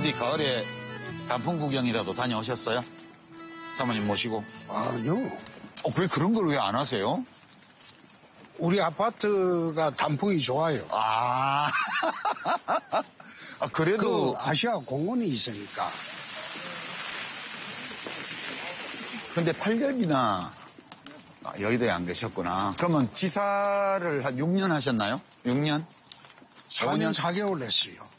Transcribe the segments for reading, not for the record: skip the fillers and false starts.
어디 가을에 단풍 구경이라도 다녀오셨어요? 사모님 모시고. 아니요. 왜 그런 걸 왜 안 하세요? 우리 아파트가 단풍이 좋아요. 그래도. 아시아 공원이 있으니까. 근데 8년이나 여의도에 안 계셨구나. 그러면 지사를 한 6년 하셨나요? 6년? 4년 4개월 했어요.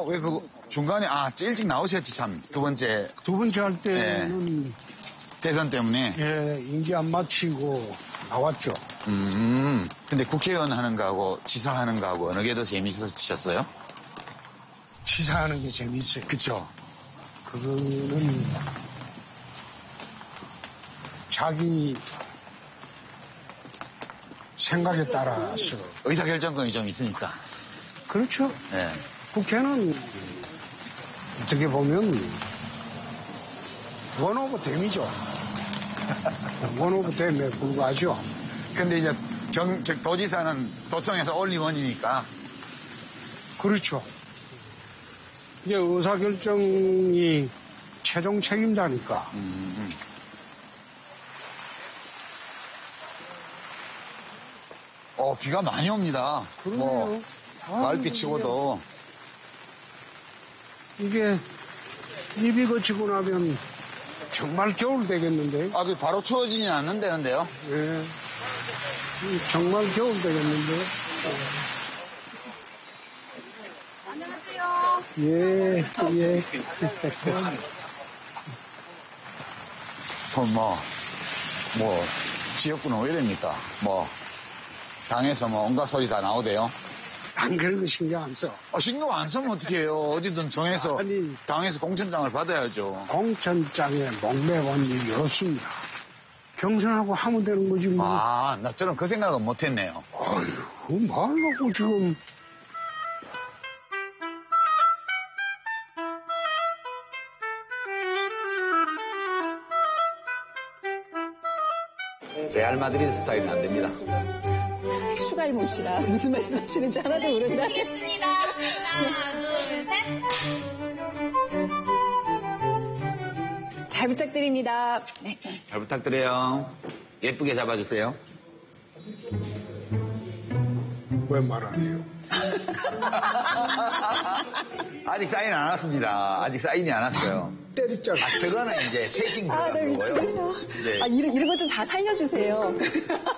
왜 중간에, 일찍 나오셨지, 참. 두 번째. 두 번째 할 때는. 대선 때문에. 예, 임기 안 마치고 나왔죠. 근데 국회의원 하는 거하고 지사하는 거하고 어느 게 더 재미있으셨어요? 지사하는 게 재밌어요. 그쵸. 그거는 자기 생각에 따라서. 의사결정권이 좀 있으니까. 그렇죠. 예. 국회는 어떻게 보면 원 오브 댐이죠. 원 오브 댐에 불과하죠. 근데 이제 도지사는 도청에서 올리원이니까. 그렇죠. 이제 의사결정이 최종 책임자니까. 비가 많이 옵니다. 그러네요. 가을비 치고도. 이게 입이 거치고 나면 정말 겨울 되겠는데. 바로 추워지진 않는다는데요. 예. 정말 겨울 되겠는데. 안녕하세요. 예. 지역구는 왜 이럽니까? 당에서 온갖 소리 다 나오대요. 안 그런 거 신경 안 써. 신경 안 쓰면 어떻게 해요? 어디든 정해서 당에서 공천장을 받아야죠. 공천장에 목매원 일이 없습니다. 경선하고 하면 되는 거지 뭐. 저는 그 생각은 못했네요. 아유, 말라고 지금. 레알 마드리드 스타일은 안 됩니다. 슈갈못이라 무슨 말씀하시는지 하나도 모른다. 알겠습니다. 하나, 둘, 셋. 잘 부탁드립니다. 네. 잘 부탁드려요. 예쁘게 잡아주세요. 왜 말 안 해요? 아직 사인 안 왔습니다. 아직 사인이 안 왔어요. 때리잖아. 저거는 이제 테이킹 들어간 나 거고요. 미치겠어. 이제 이런 거 좀 다 살려주세요.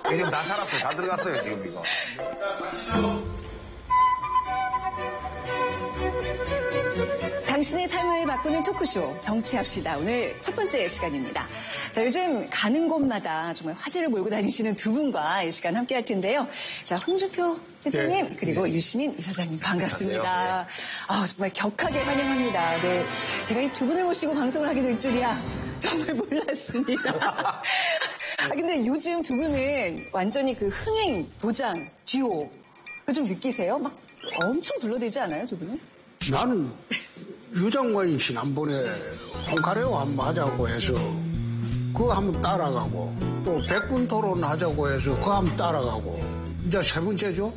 지금 다 살았어요. 다 들어갔어요, 지금 이거. 당신의 삶을 바꾸는 토크쇼 정치합시다. 오늘 첫 번째 시간입니다. 자, 요즘 가는 곳마다 정말 화제를 몰고 다니시는 두 분과 이 시간 함께 할 텐데요. 자, 홍준표 대표님 그리고 유시민 이사장님 반갑습니다. 정말 격하게 환영합니다. 네, 제가 이 두 분을 모시고 방송을 하게 될 줄이야 정말 몰랐습니다. 근데 요즘 두 분은 완전히 그 흥행 보장 듀오 그거 좀 느끼세요? 막 엄청 불러대지 않아요, 두 분은? 나는 유장관이 지난번에 콩카레오 한번 하자고 해서 그거 한번 따라가고 또 백분 토론 하자고 해서 그거 한번 따라가고 이제 세 번째죠.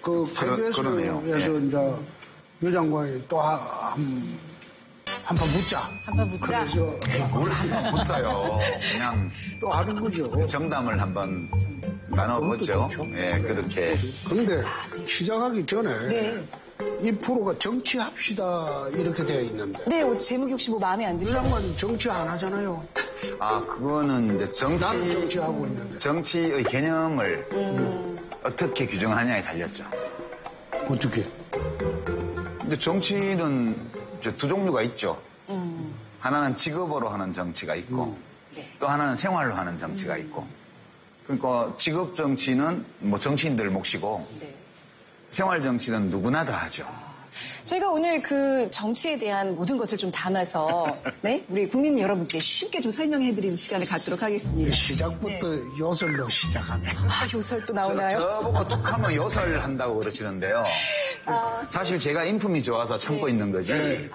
그러네요. KBS에서 이제 유장관이 또 한판 붙자. 한판 붙자. 그래서 뭘 한번 붙어요. 그냥 또 하는 거죠. 정담을 한번 나눠보죠. 예, 그렇게. 그런데 시작하기 전에 네. 이 프로가 정치합시다 이렇게 되어 있는데 네, 제목이 혹시 뭐 마음에 안 드시나요? 유장관이 정치 안 하잖아요. 그거는 이제 나는 정치하고 있는데. 정치의 개념을 어떻게 규정하냐에 달렸죠. 어떻게? 근데 정치는 이제 두 종류가 있죠. 하나는 직업으로 하는 정치가 있고 또 하나는 생활로 하는 정치가 있고. 그러니까 직업 정치는 정치인들 몫이고 생활 정치는 누구나 다 하죠. 저희가 오늘 그 정치에 대한 모든 것을 좀 담아서 네? 우리 국민 여러분께 쉽게 좀 설명해드리는 시간을 갖도록 하겠습니다. 시작부터 요설로 시작하네. 요설 또 나오나요? 저보고 툭하면 요설 한다고 그러시는데요. 사실 제가 인품이 좋아서 참고 있는 거지.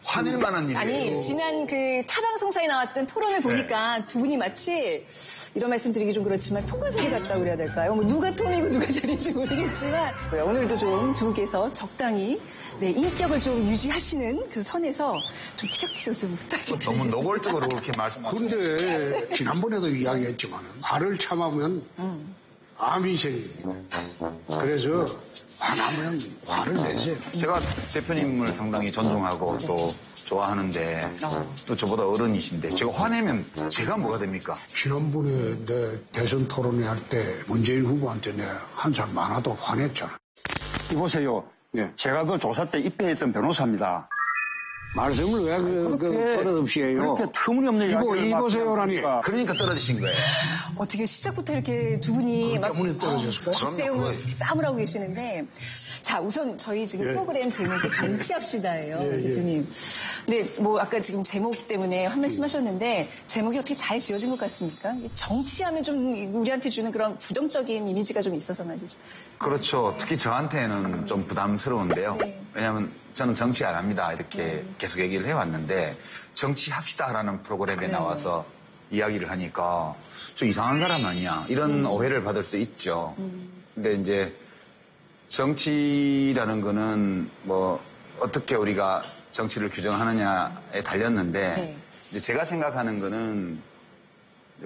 화낼 만한 일이에요. 아니, 지난 그 타방송사에 나왔던 토론을 보니까 두 분이 마치 이런 말씀 드리기 좀 그렇지만 통과자리 같다고 그래야 될까요? 뭐 누가 톰이고 누가 자리인지 모르겠지만 오늘도 좀 두 분께서 적당히 네, 인격을 좀 유지하시는 그 선에서 좀 티격태격 좀 부탁드립니다. 너무 노골적으로 그렇게 말씀하시고. 그런데 지난번에도 이야기했지만 화를 참으면 암이 생깁니다. 그래서 화나면 화를 내세요. 제가 대표님을 상당히 존중하고 또 좋아하는데 또 저보다 어른이신데 제가 화내면 제가 뭐가 됩니까? 지난번에 내 대선 토론회 할 때 문재인 후보한테 내가 한 살 많아도 화냈잖아. 이보세요. 예. 제가 그 조사 때 입회했던 변호사입니다. 말씀을 왜 버릇없이 해요? 그렇게 터무니없는 이야기를 이보세요라니. 그러니까 떨어지신 거예요. 어떻게 시작부터 이렇게 두 분이 막 때문에 떨어졌을까요? 뒷세움을 싸움을 하고 계시는데 자 우선 저희 지금 예. 프로그램 제목이 정치합시다예요 대표님. 근데 뭐 아까 지금 제목 때문에 한 말씀 하셨는데 제목이 어떻게 잘 지어진 것 같습니까? 정치하면 좀 우리한테 주는 그런 부정적인 이미지가 좀 있어서 말이죠. 그렇죠. 특히 저한테는 좀 부담스러운데요. 네. 왜냐하면 저는 정치 안 합니다. 이렇게 계속 얘기를 해왔는데 정치합시다라는 프로그램에 나와서 이야기를 하니까 저 이상한 사람 아니야. 이런 오해를 받을 수 있죠. 근데 이제 정치라는 거는 뭐 어떻게 우리가 정치를 규정하느냐에 달렸는데 네. 이제 제가 생각하는 거는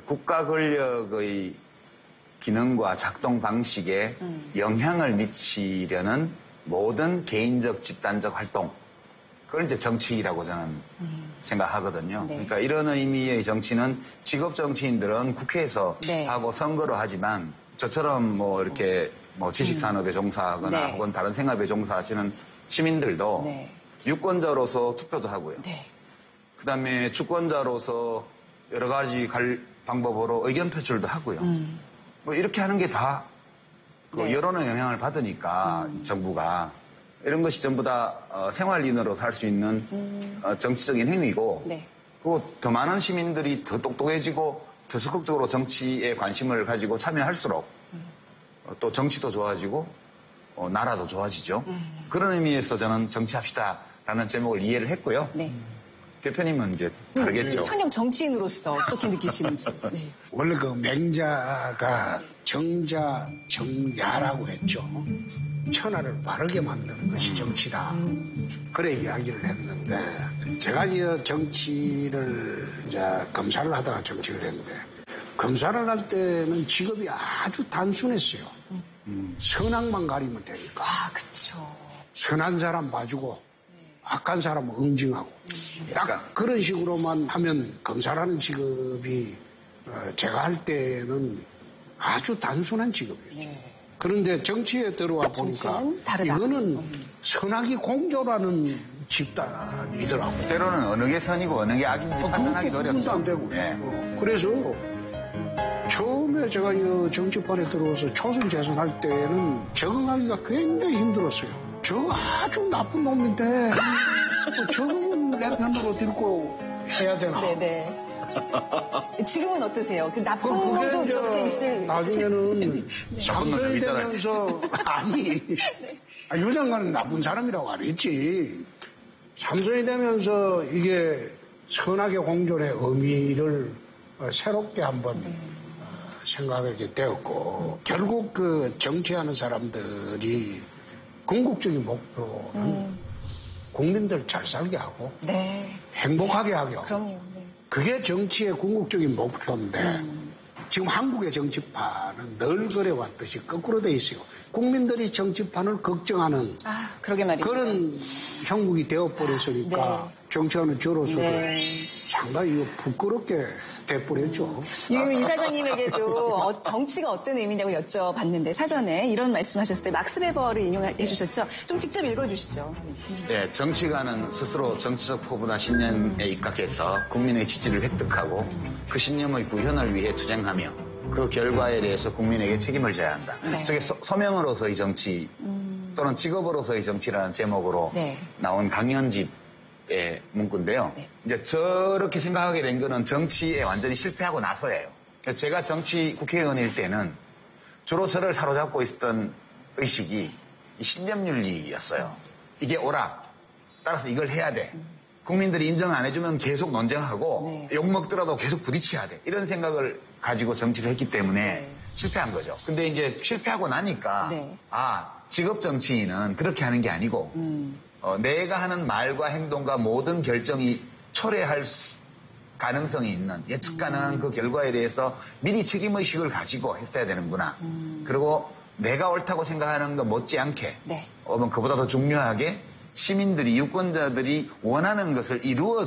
국가 권력의 기능과 작동 방식에 영향을 미치려는 모든 개인적 집단적 활동 그걸 이제 정치라고 저는 생각하거든요. 네. 그러니까 이런 의미의 정치는 직업 정치인들은 국회에서 네. 하고 선거로 하지만 저처럼 뭐 이렇게 뭐 지식산업에 종사하거나 네. 혹은 다른 생업에 종사하시는 시민들도 네. 유권자로서 투표도 하고요. 네. 그다음에 주권자로서 여러 가지 방법으로 의견 표출도 하고요. 뭐 이렇게 하는 게 다 네. 여론의 영향을 받으니까 정부가 이런 것이 전부 다 생활인으로 살 수 있는 정치적인 행위고 네. 그리고 더 많은 시민들이 더 똑똑해지고 더 적극적으로 정치에 관심을 가지고 참여할수록 또 정치도 좋아지고 나라도 좋아지죠. 그런 의미에서 저는 정치합시다라는 제목을 이해를 했고요. 네. 대표님은 이제 다르겠죠. 현역 정치인으로서 어떻게 느끼시는지. 네. 원래 그 맹자가 정자, 정야라고 했죠. 천하를 바르게 만드는 것이 정치다. 그래 이야기를 했는데 제가 이 정치를 이제 검사를 하다가 정치를 했는데 검사를 할 때는 직업이 아주 단순했어요. 선악만 가리면 되니까. 아, 그쵸. 선한 사람 봐주고 악한 사람은 응징하고 딱 그런 식으로만 하면 검사라는 직업이 제가 할 때는 아주 단순한 직업이에요. 네. 그런데 정치에 들어와 보니까 정치는 다르다. 이거는 선악이 공조라는 집단이더라고요. 때로는 어느 게 선이고 어느 게 악인지 판단하기 그것도 어렵죠. 안 되고. 예. 그래서 처음에 제가 이 정치판에 들어와서 초선 재선할 때는 적응하기가 굉장히 힘들었어요. 저 아주 나쁜 놈인데 저는 내 편으로 들고 해야 되나? 네네. 지금은 어떠세요? 그 나쁜 그게 것도 이제 곁에 있을. 나중에는 나쁜 놈 3선이 있잖아요. 되면서 아니 유 장관은 나쁜 사람이라고 안 했지. 3선이 되면서 이게 선악의 공존의 의미를 새롭게 한번 생각하게 되었고 결국 그 정치하는 사람들이 궁극적인 목표는 국민들 잘 살게 하고 네. 행복하게 하게 하고 그럼요. 네. 그게 정치의 궁극적인 목표인데 지금 한국의 정치판은 늘 그래왔듯이 거꾸로 돼 있어요. 국민들이 정치판을 걱정하는 아, 그러게 말이에요. 그런 형국이 되어버렸으니까 네. 정치하는 저로서도 네. 상당히 이거 부끄럽게 돼버렸죠. 유 이사장님에게도 정치가 어떤 의미냐고 여쭤봤는데 사전에 이런 말씀하셨을 때 막스 베버를 인용해 주셨죠. 좀 직접 읽어주시죠. 예, 정치가는 스스로 정치적 포부나 신념에 입각해서 국민의 지지를 획득하고 그 신념의 구현을 위해 투쟁하며 그 결과에 대해서 국민에게 책임을 져야 한다. 네. 저게 소명으로서의 정치 또는 직업으로서의 정치라는 제목으로 네. 나온 강연집의 문구인데요. 네. 이제 저렇게 생각하게 된 거는 정치에 완전히 실패하고 나서예요. 제가 정치 국회의원일 때는 주로 저를 사로잡고 있었던 의식이 이 신념윤리였어요. 이게 옳아. 따라서 이걸 해야 돼. 국민들이 인정 안 해주면 계속 논쟁하고 네. 욕먹더라도 계속 부딪혀야 돼. 이런 생각을 가지고 정치를 했기 때문에 실패한 거죠. 근데 이제 실패하고 나니까 네. 직업 정치인은 그렇게 하는 게 아니고 내가 하는 말과 행동과 모든 결정이 초래할 가능성이 있는 예측 가능한 그 결과에 대해서 미리 책임의식을 가지고 했어야 되는구나. 그리고 내가 옳다고 생각하는 것 못지않게 네. 그보다 더 중요하게 시민들이 유권자들이 원하는 것을 이루어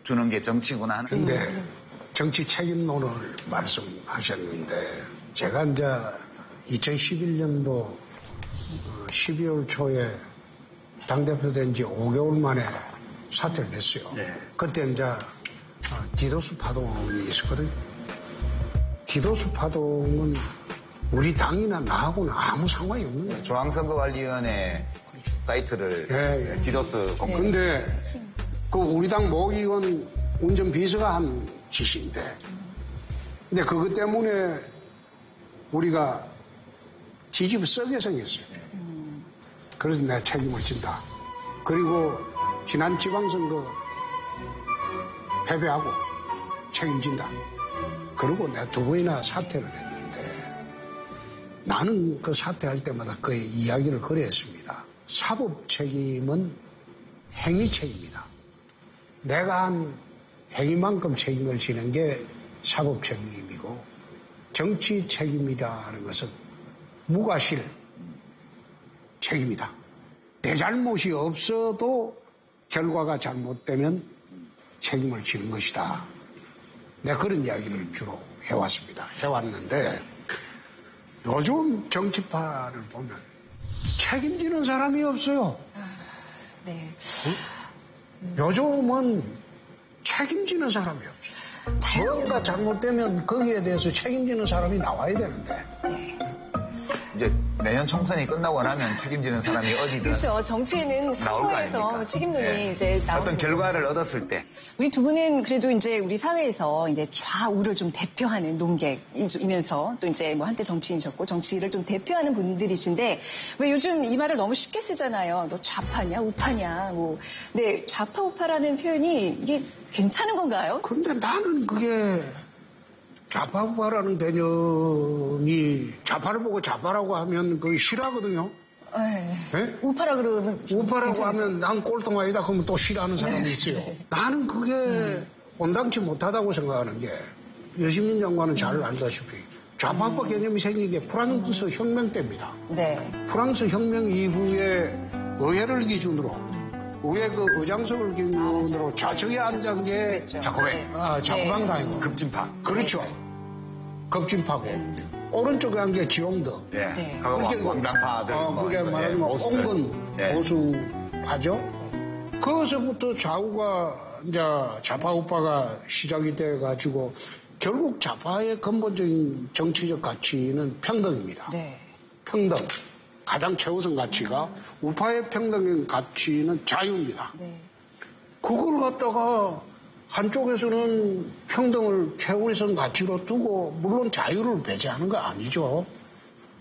주는 게 정치구나. 근데 정치 책임론을 말씀하셨는데 제가 이제 2011년도 12월 초에 당대표 된 지 5개월 만에 사퇴를 했어요. 그때 이제 디도스 파동이 있었거든요. 디도스 파동은 우리 당이나 나하고는 아무 상관이 없는 거예요. 중앙선거관리위원회 사이트를 예. 디도스 공격. 근데 그 우리 당 모의원 운전비서가 한 짓인데 근데 그것 때문에 우리가 뒤집어 쓰게 생겼어요. 그래서 내가 책임을 진다. 그리고 지난 지방선거 패배하고 책임진다. 그리고 내가 2번이나 사퇴를 했는데 나는 그 사퇴할 때마다 그 이야기를 그래 했습니다. 사법 책임은 행위 책임이다. 내가 한 행위만큼 책임을 지는 게 사법 책임이고 정치 책임이라는 것은 무과실 책임이다. 내 잘못이 없어도 결과가 잘못되면 책임을 지는 것이다. 내가 그런 이야기를 주로 해왔는데 요즘 정치파를 보면 책임지는 사람이 없어요. 네. 요즘은 책임지는 사람이 없어요. 뭔가 잘못되면 거기에 대해서 책임지는 사람이 나와야 되는데. 이제 내년 총선이 끝나고 나면 책임지는 사람이 어디든 그렇죠. 정치에는 나올 거 선거에서 아닙니까? 책임론이 예. 이제 나오는 어떤 거죠. 결과를 얻었을 때 우리 두 분은 그래도 이제 우리 사회에서 이제 좌우를 좀 대표하는 논객이면서 또 이제 뭐 한때 정치인이셨고 정치를 좀 대표하는 분들이신데 왜 요즘 이 말을 너무 쉽게 쓰잖아요. 너 좌파냐 우파냐 뭐. 근데 좌파 우파라는 표현이 이게 괜찮은 건가요? 근데 나는 그게 좌파우파라는 개념이 좌파를 보고 좌파라고 하면 그게 싫어하거든요. 네. 네? 우파라 그러면 좀 우파라고 괜찮으세요? 하면 난 꼴통아니다 그러면 또 싫어하는 사람이 있어요. 나는 그게 온당치 못하다고 생각하는 게 유시민 장관은 잘 알다시피 좌파우파 개념이 생긴 게 프랑스 혁명 때입니다. 네. 프랑스 혁명 이후에 의회를 기준으로 의회 그 의장석을 기준으로 좌측에 앉은 게 자코베 자코방 당이고 급진파 그렇죠. 급진파고 오른쪽에 한 게 기용덕. 예. 네. 그거 왕당파들 그게 말하면 보수들. 옹건 예. 보수파죠. 거기서부터 좌우가 이제 좌파우파가 시작이 돼가지고 결국 좌파의 근본적인 정치적 가치는 평등입니다. 네. 평등. 가장 최우선 가치가 우파의 평등인 가치는 자유입니다. 네. 그걸 갖다가 한쪽에서는 평등을 최우선 가치로 두고 물론 자유를 배제하는 거 아니죠.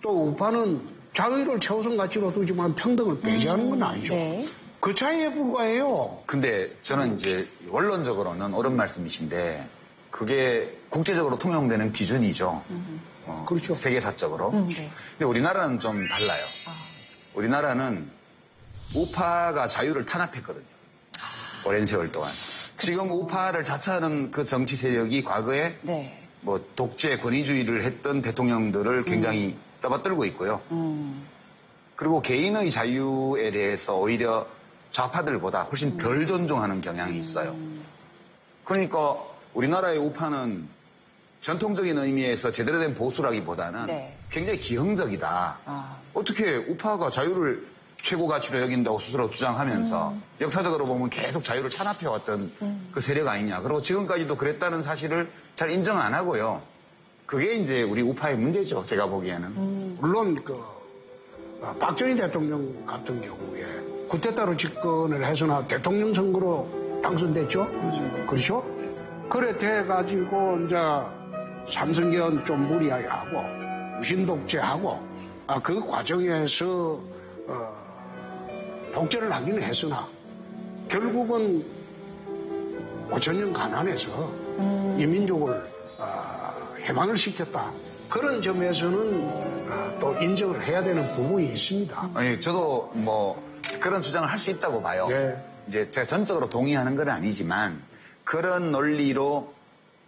또 우파는 자유를 최우선 가치로 두지만 평등을 배제하는 건 아니죠. 네. 그 차이에 불과해요. 근데 저는 이제 원론적으로는 옳은 말씀이신데 그게 국제적으로 통용되는 기준이죠. 그렇죠. 세계사적으로. 네. 근데 우리나라는 좀 달라요. 우리나라는 우파가 자유를 탄압했거든요. 오랜 세월 동안. 지금 우파를 자처하는 그 정치 세력이 과거에 네. 뭐 독재 권위주의를 했던 대통령들을 굉장히 떠받들고 있고요. 그리고 개인의 자유에 대해서 오히려 좌파들보다 훨씬 덜 존중하는 경향이 있어요. 그러니까 우리나라의 우파는 전통적인 의미에서 제대로 된 보수라기보다는 네. 굉장히 기형적이다. 어떻게 우파가 자유를 최고 가치로 여긴다고 스스로 주장하면서 역사적으로 보면 계속 자유를 탄압해왔던 그 세력 아니냐. 그리고 지금까지도 그랬다는 사실을 잘 인정 안 하고요. 그게 이제 우리 우파의 문제죠. 제가 보기에는. 물론 박정희 대통령 같은 경우에 쿠데타로 집권을 해서나 대통령 선거로 당선됐죠. 그렇죠? 그래 돼가지고 이제 삼성계원 좀 무리하게 하고 무신독재하고 그 과정에서 독재를 하기는 했으나 결국은 5천년 가난해서 이 민족을 해방을 시켰다. 그런 점에서는 또 인정을 해야 되는 부분이 있습니다. 아니, 저도 뭐 그런 주장을 할 수 있다고 봐요. 네. 이제 제가 전적으로 동의하는 건 아니지만 그런 논리로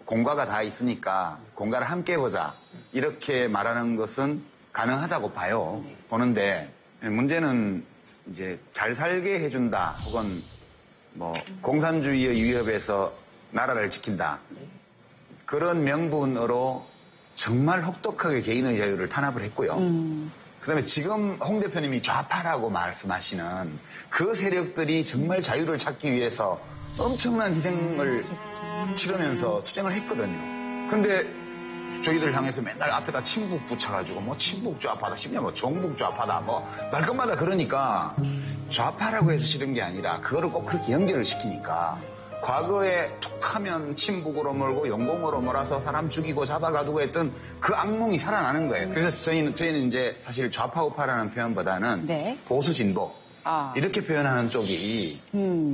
공과가 다 있으니까 공과를 함께 보자 이렇게 말하는 것은 가능하다고 봐요. 보는데 문제는 이제 잘 살게 해준다 혹은 뭐 공산주의의 위협에서 나라를 지킨다 그런 명분으로 정말 혹독하게 개인의 자유를 탄압을 했고요. 그다음에 지금 홍 대표님이 좌파라고 말씀하시는 그 세력들이 정말 자유를 찾기 위해서 엄청난 희생을 치르면서 투쟁을 했거든요. 그런데 저희들 향해서 맨날 앞에다 친북 붙여가지고 뭐 친북 좌파다 싶냐 뭐 종북 좌파다 뭐 말끝마다 그러니까 좌파라고 해서 싫은 게 아니라 그거를 꼭 그렇게 연결을 시키니까 과거에 툭하면 친북으로 몰고 영공으로 몰아서 사람 죽이고 잡아가두고 했던 그 악몽이 살아나는 거예요. 그래서 저희는 이제 사실 좌파 우파라는 표현보다는 네. 보수 진보 이렇게 표현하는 쪽이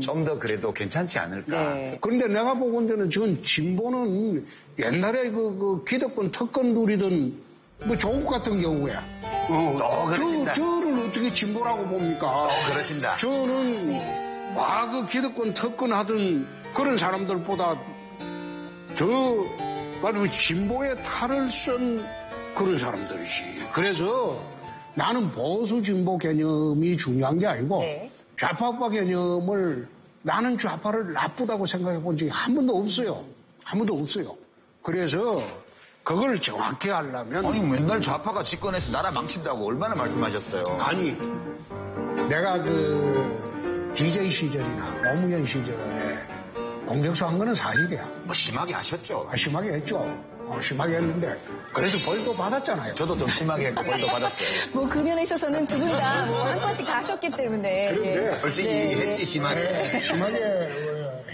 좀 더 그래도 괜찮지 않을까. 네. 그런데 내가 보건대는 전 진보는 옛날에 그 기득권 특권 누리던 뭐 조국 같은 경우야. 그러신다. 저를 어떻게 진보라고 봅니까? 그러신다. 저는 과거 기득권 특권 하던 그런 사람들보다 더 말하면 진보의 탈을 쓴 그런 사람들이지. 그래서 나는 보수 진보 개념이 중요한 게 아니고 네. 좌파우파 개념을 나는 좌파를 나쁘다고 생각해 본 적이 한 번도 없어요. 한 번도 없어요. 그래서 그걸 정확히 하려면 아니 맨날 좌파가 집권해서 나라 망친다고 얼마나 말씀하셨어요. 아니 내가 그 DJ 시절이나 노무현 시절에 공격수 한 거는 사실이야. 뭐 심하게 하셨죠. 심하게 했죠. 심하게 했는데 그래서 벌도 받았잖아요. 저도 좀 심하게 했고 벌도 받았어요. 뭐 그 면에 있어서는 두 분 다 뭐 한 번씩 가셨기 때문에. 그런데 솔직히 네. 했지 심하게. 심하게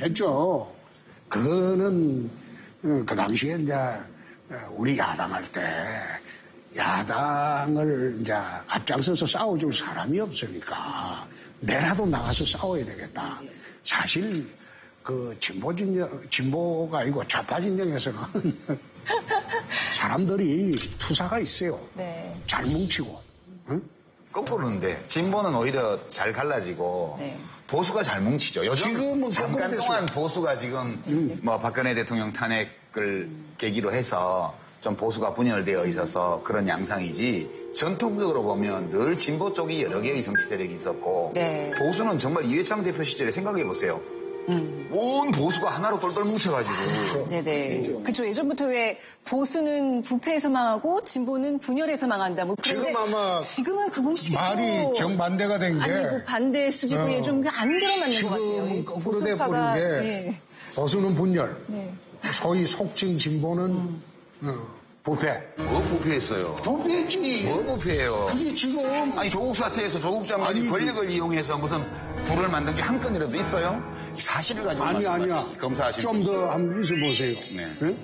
했죠. 그거는 그 당시에 이제 우리 야당할 때 야당을 이제 앞장서서 싸워줄 사람이 없으니까 내라도 나가서 싸워야 되겠다. 사실 그 진보가 아니고 좌파 진영에서는 사람들이 투사가 있어요. 네. 잘 뭉치고. 응? 거꾸로인데 진보는 오히려 잘 갈라지고 네. 보수가 잘 뭉치죠. 요즘 지금은 잠깐 거꾸로 동안 보수가 지금 뭐 박근혜 대통령 탄핵을 계기로 해서 좀 보수가 분열되어 있어서 그런 양상이지 전통적으로 보면 늘 진보 쪽이 여러 개의 정치 세력이 있었고 네. 보수는 정말 이회창 대표 시절에 생각해 보세요. 온 보수가 하나로 똘똘 뭉쳐가지고 네네. 그쵸. 예전부터 왜 보수는 부패해서 망하고 진보는 분열해서 망한다. 뭐 그런데 지금 아마 지금은 그 공식이 말이 또 정반대가 된 게 아니고 반대 수지고 좀 안 들어맞는 것 같아요. 지금 거꾸로 보수파가, 돼버린 게 네. 보수는 분열, 네. 소위 속칭 진보는 부패. 뭐 부패했어요? 부패했지. 뭐 부패해요? 그게 지금 아니 조국 사태에서 조국 장관이 아니, 권력을 이용해서 무슨 부를 만든 게 한 건이라도 있어요? 사실을 가지고 아니야. 검사하시는 좀 더 한번 있어보세요. 네. 예?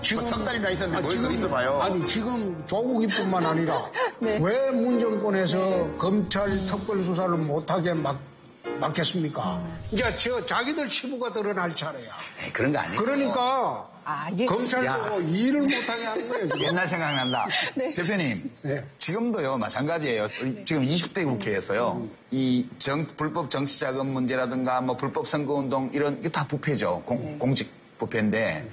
지금 석 달이나 있었는데 뭘 더 있어봐요. 아니 지금 조국이뿐만 아니라 네. 왜 문정권에서 검찰 특별 수사를 못하게 막겠습니까? 이제 자기들 치부가 드러날 차례야. 에이, 그런 거 아니에요. 그러니까 이게 검찰도 일을 못하게 하는 거예요. 지금. 옛날 생각난다. 네. 대표님, 네. 지금도요, 마찬가지예요. 지금 20대 국회에서요, 이 불법 정치자금 문제라든가 뭐 불법 선거운동 이런 게 다 부패죠. 공직 부패인데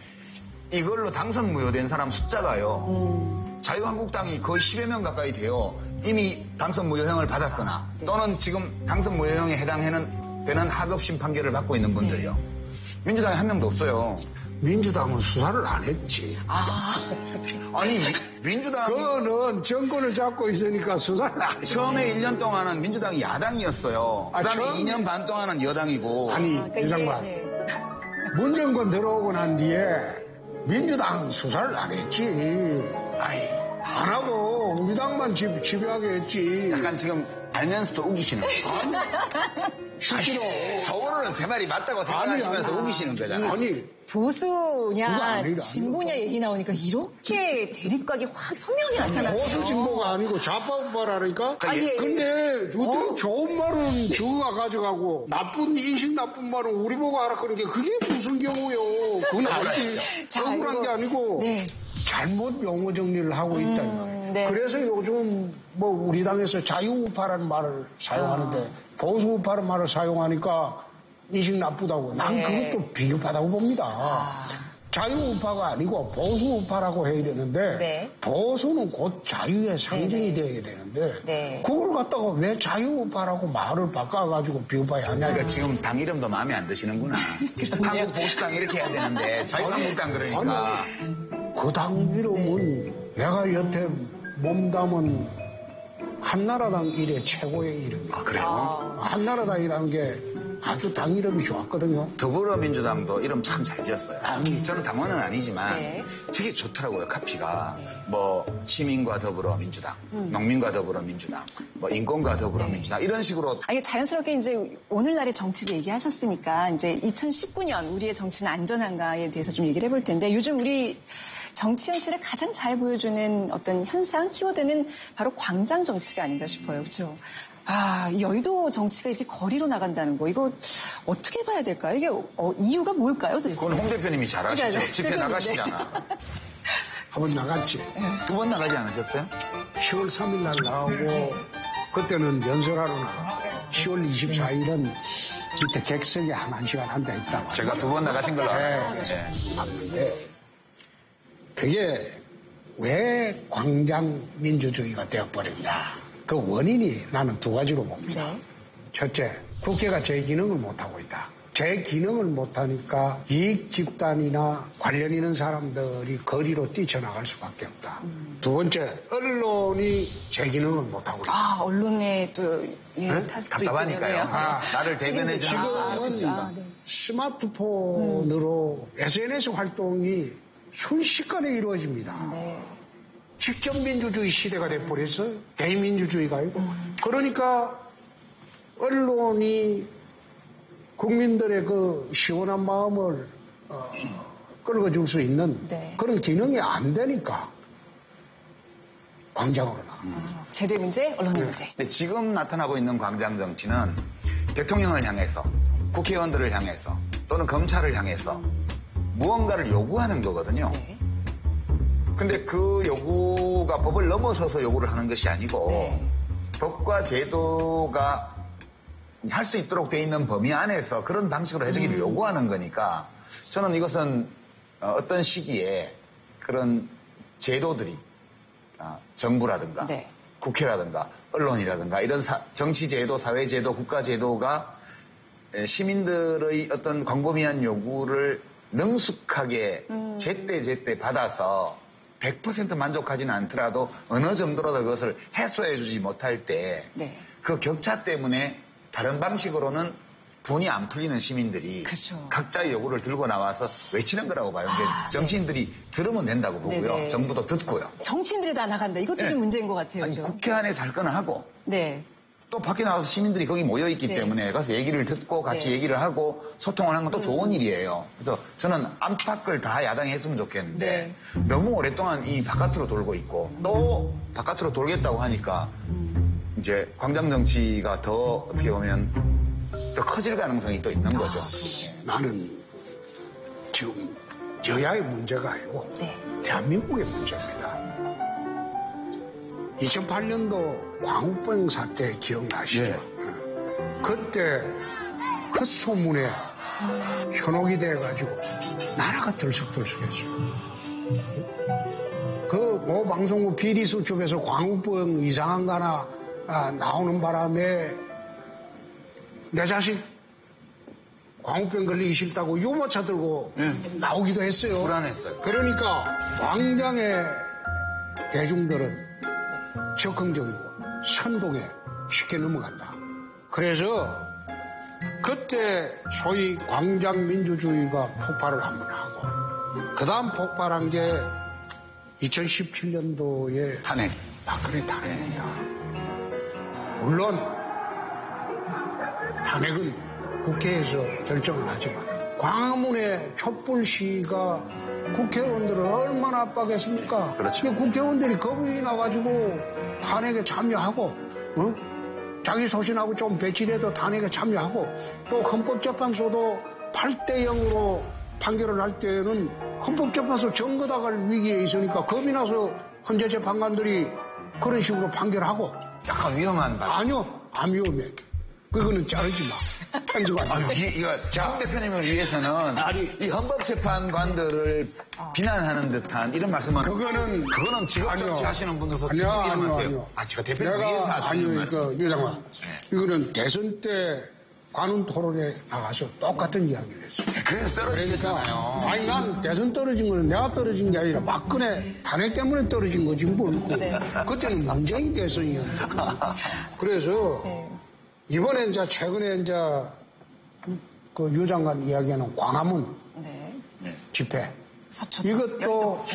이걸로 당선 무효된 사람 숫자가요, 자유한국당이 거의 10여 명 가까이 돼요. 이미 당선 무효형을 받았거나 또는 지금 당선 무효형에 해당되는 하급심 판결을 받고 있는 분들이요. 민주당에 한 명도 없어요. 민주당은 수사를 안 했지. 아니, 민주당. 그거는 정권을 잡고 있으니까 수사를 안 했지. 처음에 1년 동안은 민주당이 야당이었어요. 그 다음에 2년 반 동안은 여당이고. 아니, 그러니까 유장관. 네. 문정권 들어오고 난 뒤에 민주당 수사를 안 했지. 안 하고 우리 당만 그것만 지배하게 했지. 약간 지금 알면서도 우기시는 거예요. 실제로. 서울은 제 말이 맞다고 생각하시면서 우기시는 거잖아요. 아니, 그거 보수냐 아니다, 진보냐 얘기 나오니까 이렇게 대립각이 확 선명히 나타나요. 보수 진보가 아니고 좌파우파라니까. 예. 근데 요즘 좋은 말은 저거가 가져가고 인식 나쁜 말은 우리 보고 하라 그런 게 그게 무슨 경우요. 그건 아니지. 자, 억울한 이거- 게 아니고 네. 잘못 용어 정리를 하고 있다 이 말이에요. 네. 그래서 요즘 뭐 우리 당에서 자유우파라는 말을 사용하는데 보수우파라는 말을 사용하니까 인식 나쁘다고. 난 네. 그것도 비겁하다고 봅니다. 자유우파가 아니고 보수우파라고 해야 되는데 네. 보수는 곧 자유의 상징이 되어야 되는데 네. 그걸 갖다가 왜 자유우파라고 말을 바꿔가지고 비겁하게 하냐. 그러니까 지금 당 이름도 마음에 안 드시는구나. 한국 보수당 이렇게 해야 되는데 자유한국당 그러니까. 그 당 이름은 내가 여태 몸담은 한나라당 이래 최고의 이름이에요. 아, 그래요? 한나라당이라는 게 아주 당 이름이 좋았거든요. 더불어민주당도 이름 참 잘 지었어요. 저는 당원은 아니지만 네. 되게 좋더라고요, 카피가. 뭐, 시민과 더불어민주당, 농민과 더불어민주당, 뭐, 인권과 더불어민주당, 이런 식으로. 아니, 자연스럽게 이제 오늘날의 정치를 얘기하셨으니까 이제 2019년 우리의 정치는 안전한가에 대해서 좀 얘기를 해볼 텐데 요즘 우리 정치 현실을 가장 잘 보여주는 어떤 현상, 키워드는 바로 광장 정치가 아닌가 싶어요. 그렇죠? 아, 이 여의도 정치가 이렇게 거리로 나간다는 거, 이거 어떻게 봐야 될까요? 이게 이유가 뭘까요, 도대체? 그건 홍 대표님이 잘 아시죠? 그러니까, 집회 대표님, 나가시잖아. 한번 나갔지. 2번 나가지 않으셨어요? 10월 3일 날 나오고 그때는 연설하러 나가. 10월 24일은 밑에 객석에 한 시간 앉아있다가 제가 2번 나가신 걸로 알아요. 네. 네. 봤는데 그게 왜 광장 민주주의가 되어버렸냐. 그 원인이 나는 두 가지로 봅니다. 네. 첫째, 국회가 제 기능을 못하고 있다. 제 기능을 못하니까 이익 집단이나 관련 있는 사람들이 거리로 뛰쳐나갈 수밖에 없다. 두 번째, 언론이 제 기능을 못하고 있다. 아, 언론에 또, 예, 네? 탓도 답답하니까요. 있군요. 나를 대변해주는. 지금은 네. 스마트폰으로 SNS 활동이 순식간에 이루어집니다. 네. 직접 민주주의 시대가 돼버렸어요. 대민주주의가 아니고. 그러니까 언론이 국민들의 그 시원한 마음을 끌어줄 수 있는 네. 그런 기능이 안 되니까 광장으로 나가. 제도 문제, 언론의 문제. 근데 지금 나타나고 있는 광장 정치는 대통령을 향해서, 국회의원들을 향해서, 또는 검찰을 향해서 무언가를 요구하는 거거든요. 네. 근데 그 요구가 법을 넘어서서 요구를 하는 것이 아니고 네. 법과 제도가 할 수 있도록 돼 있는 범위 안에서 그런 방식으로 해주기를 요구하는 거니까 저는 이것은 어떤 시기에 그런 제도들이 정부라든가 네. 국회라든가 언론이라든가 이런 정치제도, 사회제도, 국가제도가 시민들의 어떤 광범위한 요구를 능숙하게 제때 받아서 100% 만족하지는 않더라도 어느 정도라도 그것을 해소해주지 못할 때 그 네. 격차 때문에 다른 방식으로는 분이 안 풀리는 시민들이 그쵸. 각자의 요구를 들고 나와서 외치는 거라고 봐요. 근데 정치인들이 들으면 된다고 보고요. 네네. 정부도 듣고요. 정치인들이 다 나간다. 이것도 네. 좀 문제인 것 같아요. 아니, 그죠? 국회 안에서 할 거는 하고 네. 또 밖에 나와서 시민들이 거기 모여있기 네. 때문에 가서 얘기를 듣고 같이 네. 얘기를 하고 소통을 하는 건 또 좋은 일이에요. 그래서 저는 안팎을 다 야당이 했으면 좋겠는데 너무 오랫동안 이 바깥으로 돌고 있고 또 바깥으로 돌겠다고 하니까 이제 광장 정치가 더 어떻게 보면 더 커질 가능성이 또 있는 거죠. 나는 지금 여야의 문제가 아니고 네. 대한민국의 문제입니다. 2008년도 광우병 사태 기억나시죠? 예. 그때 헛소문에 현혹이 돼가지고 나라가 들썩들썩했어요. 그 모 방송국 비리수첩에서 광우병 이상한 거 하나 나오는 바람에 내 자식 광우병 걸리기 싫다고 유모차 들고 나오기도 했어요. 불안했어요. 그러니까 광장의 대중들은 적극적이고 선동에 쉽게 넘어간다. 그래서 그때 소위 광장 민주주의가 폭발을 한번 하고 그 다음 폭발한 게 2017년도에 탄핵. 박근혜 탄핵이야. 물론 탄핵은 국회에서 결정을 하지만 광화문의 촛불 시위가 국회의원들을 얼마나 압박했습니까? 그렇죠. 국회의원들이 겁이 나가지고 탄핵에 참여하고, 자기 소신하고 좀 배치돼도 탄핵에 참여하고, 또 헌법재판소도 8대0으로 판결을 할 때는 헌법재판소 정거당할 위기에 있으니까 겁이 나서 헌재 재판관들이 그런 식으로 판결하고. 약간 위험한 말. 아니요, 안 위험해. 그거는 자르지 마. 편집하지 마. 이거 장 대표님을 위해서는 이 헌법재판관들을 비난하는 듯한 이런 말씀은 그거는 직업정치 하시는 분들도 아니요. 위험하세요. 제가 대표님 위해서 아니요, 하는 말씀. 유장관. 이거는 대선 때 관훈 토론에 나가서 똑같은 이야기를 했어요. 그래서 떨어지셨잖아요. 아니, 난 대선 떨어진 거는 내가 떨어진 게 아니라 박근혜 탄핵 때문에 떨어진 거지, 뭘. 그때는 문재인 대선이었는데. 그래서 이번에 이제 최근에 이제 그 유 장관 이야기하는 광화문 집회. 이것도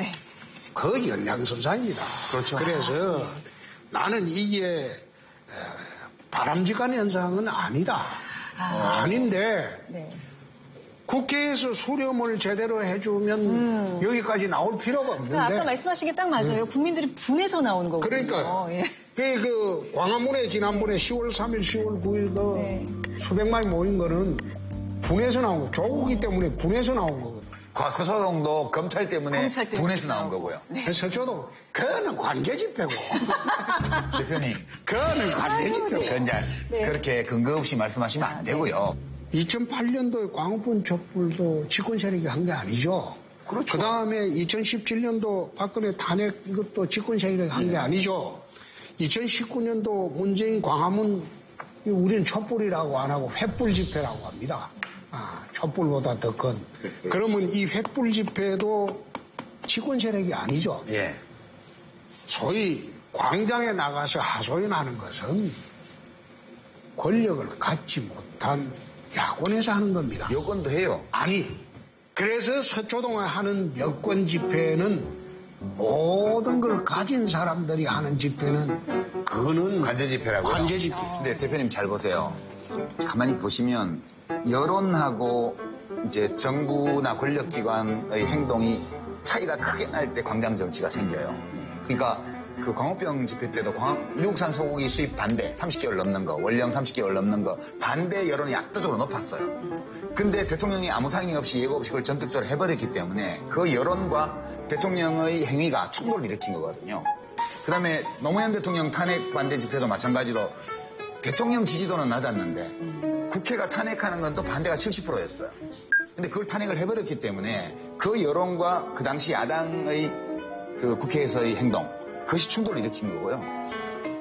그 연장선상입니다. 그렇죠. 그래서 나는 이게 바람직한 현상은 아니다. 아닌데 국회에서 수렴을 제대로 해주면 여기까지 나올 필요가 없는데. 아까 말씀하신 게 딱 맞아요. 국민들이 분해서 나오는 거거든요. 그러니까요. 예. 그 광화문에 지난번에 10월 3일, 10월 9일 그 수백만이 모인 거는 분해서 나온 거. 조국이 때문에 분해서 나온 거거든. 서초동도 검찰 때문에 분해서 나온 거고요. 서초동 그거는 관제 집회고. 대표님. 그거는 관제 집회고. 그건 이제 그렇게 근거 없이 말씀하시면 안 되고요. 2008년도에 광화문 촛불도 집권 세력이 한 게 아니죠. 그렇죠. 그 다음에 2017년도 박근혜 탄핵 이것도 집권 세력이 한 게 아니죠. 2019년도 문재인 광화문 우리는 촛불이라고 안 하고 횃불 집회라고 합니다. 촛불보다 더 큰. 그러면 이 횃불 집회도 집권 세력이 아니죠. 예. 소위 광장에 나가서 하소연하는 것은 권력을 갖지 못한 야권에서 하는 겁니다. 여권도 해요. 아니, 그래서 서초동에 하는 여권 집회는 모든 걸 가진 사람들이 하는 집회는 그거는 관제 집회라고요. 관제 집회. 근데 대표님 잘 보세요. 가만히 보시면 여론하고 이제 정부나 권력기관의 행동이 차이가 크게 날 때 광장 정치가 생겨요. 그러니까 그 광우병 집회 때도 미국산 소고기 수입 반대 30개월 넘는 거, 원령 30개월 넘는 거 반대 여론이 압도적으로 높았어요. 근데 대통령이 아무 상의 없이 예고 없이 그걸 전격적으로 해버렸기 때문에 그 여론과 대통령의 행위가 충돌을 일으킨 거거든요. 그다음에 노무현 대통령 탄핵 반대 집회도 마찬가지로 대통령 지지도는 낮았는데 국회가 탄핵하는 건 또 반대가 70%였어요. 근데 그걸 탄핵을 해버렸기 때문에 그 여론과 그 당시 야당의 그 국회에서의 행동, 그것이 충돌을 일으킨 거고요.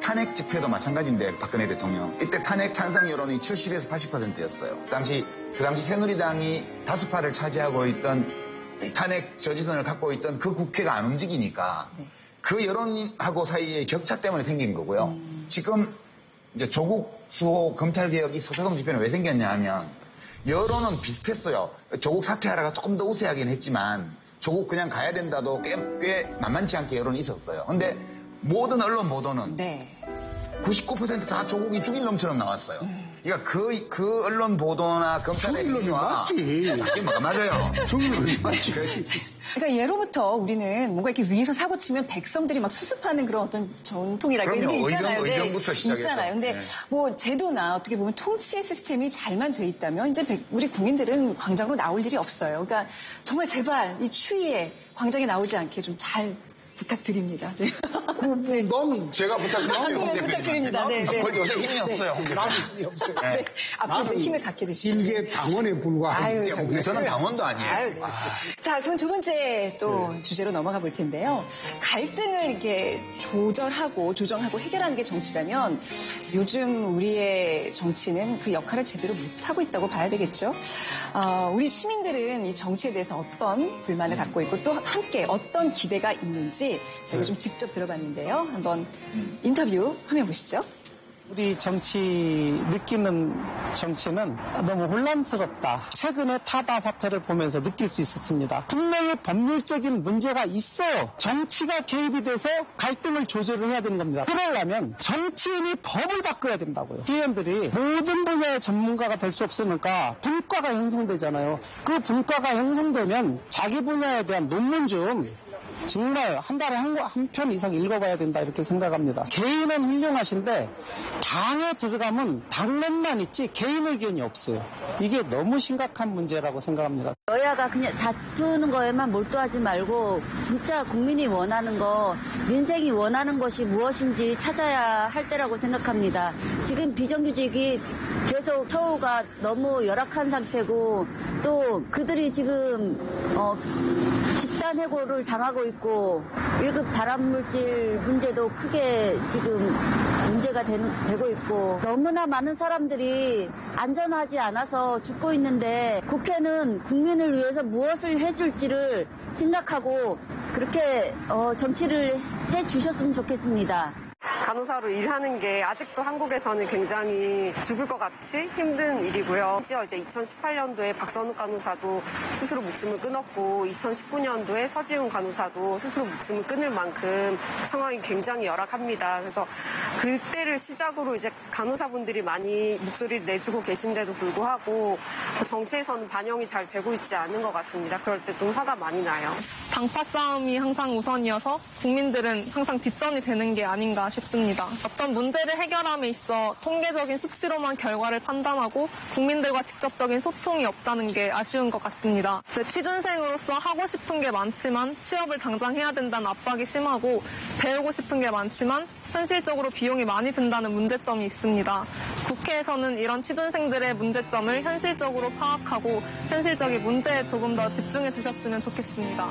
탄핵 집회도 마찬가지인데 박근혜 대통령 이때 탄핵 찬성 여론이 70에서 80%였어요. 그 당시 새누리당이 다수파를 차지하고 있던 탄핵 저지선을 갖고 있던 그 국회가 안 움직이니까 그 여론하고 사이의 격차 때문에 생긴 거고요. 지금 이제 조국 수호 검찰 개혁이 서초동 집회는 왜 생겼냐 하면 여론은 비슷했어요. 조국 사퇴하라가 조금 더 우세하긴 했지만 조국 그냥 가야 된다도 꽤 만만치 않게 여론이 있었어요. 근데 모든 언론 보도는 99% 다 조국이 죽일 놈처럼 나왔어요. 그러니까 그 언론 보도나 검찰의 죽일 놈이 맞지. 이게 뭐가 맞아요. 죽일 놈이 맞지. 그러니까 예로부터 우리는 뭔가 이렇게 위에서 사고 치면 백성들이 막 수습하는 그런 어떤 전통이랄까 이런 게 그럼요. 있잖아요. 의병부터 시작해서. 있잖아요. 근데 뭐 제도나 어떻게 보면 통치 시스템이 잘만 돼 있다면 이제 우리 국민들은 광장으로 나올 일이 없어요. 그러니까 정말 제발 이 추위에 광장에 나오지 않게 좀 잘 부탁드립니다. 네. 넌 제가 부탁드려요. 네, 부탁드립니다. 네, 네. 요새 힘이 없어요. 나는 힘이 없어요. 네. 앞으로 이제 힘을 갖게 되시고. 일개 당원에 불과하기 때문에. 저는 당원도 아니에요. 아유, 네. 자, 그럼 두 번째 또 주제로 넘어가 볼 텐데요. 갈등을 이렇게 조정하고 해결하는 게 정치라면 요즘 우리의 정치는 그 역할을 제대로 못하고 있다고 봐야 되겠죠. 우리 시민들은 이 정치에 대해서 어떤 불만을 갖고 있고 또 함께 어떤 기대가 있는지 저희가 좀 직접 들어봤는데요. 한번 인터뷰 화면 보시죠. 우리 정치 느끼는 정치는 너무 혼란스럽다. 최근에 타다 사태를 보면서 느낄 수 있었습니다. 분명히 법률적인 문제가 있어요. 정치가 개입이 돼서 갈등을 조절을 해야 되는 겁니다. 그러려면 정치인이 법을 바꿔야 된다고요.議員들이 모든 분야의 전문가가 될 수 없으니까 분과가 형성되잖아요. 그 분과가 형성되면 자기 분야에 대한 논문 좀 정말 한 달에 한 편 이상 읽어봐야 된다 이렇게 생각합니다. 개인은 훌륭하신데 당에 들어가면 당론만 있지 개인 의견이 없어요. 이게 너무 심각한 문제라고 생각합니다. 여야가 그냥 다투는 거에만 몰두하지 말고 진짜 국민이 원하는 거, 민생이 원하는 것이 무엇인지 찾아야 할 때라고 생각합니다. 지금 비정규직이 계속 처우가 너무 열악한 상태고 또 그들이 지금 집단 해고를 당하고 있고 1급 발암물질 문제도 크게 지금 문제가 되고 있고 너무나 많은 사람들이 안전하지 않아서 죽고 있는데 국회는 국민을 위해서 무엇을 해줄지를 생각하고 그렇게 정치를 해주셨으면 좋겠습니다. 간호사로 일하는 게 아직도 한국에서는 굉장히 죽을 것 같이 힘든 일이고요. 심지어 이제 2018년도에 박선욱 간호사도 스스로 목숨을 끊었고 2019년도에 서지훈 간호사도 스스로 목숨을 끊을 만큼 상황이 굉장히 열악합니다. 그래서 그때를 시작으로 이제 간호사분들이 많이 목소리를 내주고 계신데도 불구하고 정치에서는 반영이 잘 되고 있지 않은 것 같습니다. 그럴 때 좀 화가 많이 나요. 당파 싸움이 항상 우선이어서 국민들은 항상 뒷전이 되는 게 아닌가 싶습니다. 어떤 문제를 해결함에 있어 통계적인 수치로만 결과를 판단하고 국민들과 직접적인 소통이 없다는 게 아쉬운 것 같습니다. 취준생으로서 하고 싶은 게 많지만 취업을 당장 해야 된다는 압박이 심하고 배우고 싶은 게 많지만 현실적으로 비용이 많이 든다는 문제점이 있습니다. 국회에서는 이런 취준생들의 문제점을 현실적으로 파악하고 현실적인 문제에 조금 더 집중해 주셨으면 좋겠습니다.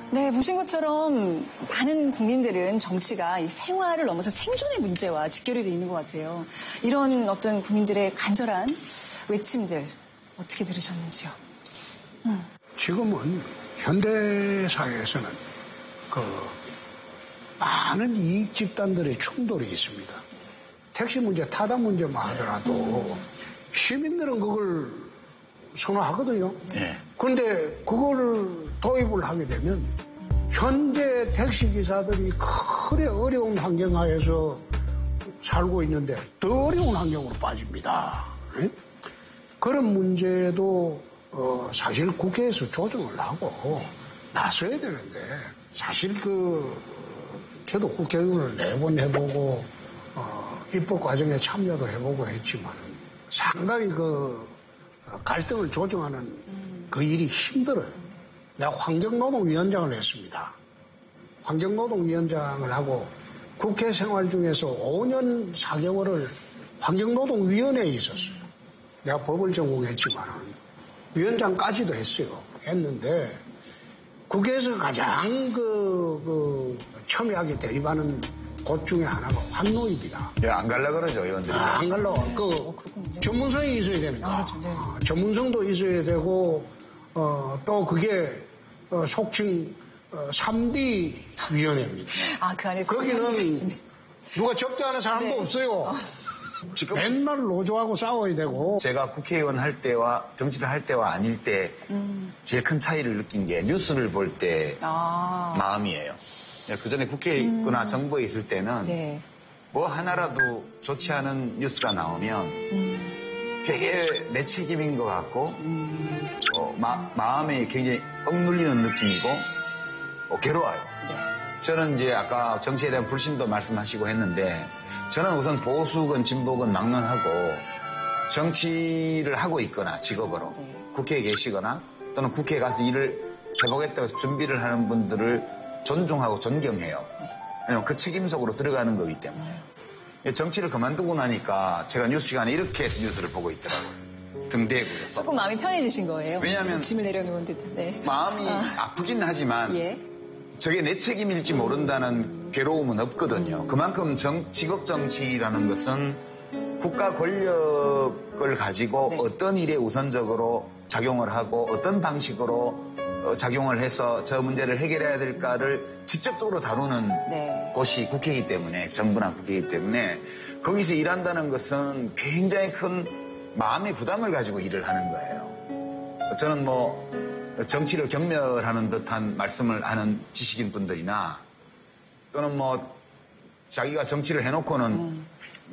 네, 보신 것처럼 많은 국민들은 정치가 이 생활을 넘어서 생존의 문제와 직결이 있는 것 같아요. 이런 어떤 국민들의 간절한 외침들 어떻게 들으셨는지요? 지금은 현대사회에서는 많은 이익 집단들의 충돌이 있습니다. 택시 문제, 타다 문제만 하더라도 시민들은 그걸 선호하거든요. 예. 그런데 그거를 도입을 하게 되면 현재 택시기사들이 크게 어려운 환경하에서 살고 있는데 더 어려운 환경으로 빠집니다. 예? 그런 문제도 사실 국회에서 조정을 하고 나서야 되는데 사실 저도 국회의원을 4번 해보고 입법 과정에 참여도 해보고 했지만 상당히 갈등을 조정하는 그 일이 힘들어요. 내가 환경노동위원장을 했습니다. 환경노동위원장을 하고 국회 생활 중에서 5년 4개월을 환경노동위원회에 있었어요. 내가 법을 전공했지만 위원장까지도 했어요. 했는데 국회에서 가장 첨예하게 대립하는 곳 중에 하나가 환노입니다. 예, 안 갈라 그러죠, 의원들이. 안 갈라. 전문성이 있어야 되니까. 전문성도 있어야 되고, 또 그게, 속칭, 3D 위원회입니다. 그 안에서 거기는 누가 접대하는 사람도 네. 없어요. 맨날 노조하고 싸워야 되고. 제가 국회의원 할 때와 정치를 할 때와 아닐 때 제일 큰 차이를 느낀 게 뉴스를 볼 때 마음이에요. 그 전에 국회에 있거나 정부에 있을 때는 네. 뭐 하나라도 좋지 않은 뉴스가 나오면 되게 내 책임인 것 같고 마음에 굉장히 억눌리는 느낌이고 괴로워요. 네. 저는 이제 아까 정치에 대한 불신도 말씀하시고 했는데 저는 우선 보수건 진보건 막론하고 정치를 하고 있거나 직업으로 국회에 계시거나 또는 국회에 가서 일을 해보겠다고 해서 준비를 하는 분들을 존중하고 존경해요. 왜냐면 그 책임 속으로 들어가는 거기 때문에. 정치를 그만두고 나니까 제가 뉴스 시간에 이렇게 해서 뉴스를 보고 있더라고요. 등대고요. 조금 마음이 편해지신 거예요. 왜냐하면 짐을 내려놓은 듯. 네. 마음이 아프긴 하지만 예. 저게 내 책임일지 모른다는 괴로움은 없거든요. 그만큼 직업 정치라는 것은 국가 권력을 가지고 네. 어떤 일에 우선적으로 작용을 하고 어떤 방식으로 작용을 해서 저 문제를 해결해야 될까를 직접적으로 다루는 네. 곳이 국회이기 때문에, 정부나 국회이기 때문에 거기서 일한다는 것은 굉장히 큰 마음의 부담을 가지고 일을 하는 거예요. 저는 뭐 정치를 경멸하는 듯한 말씀을 하는 지식인 분들이나 또는 뭐 자기가 정치를 해놓고는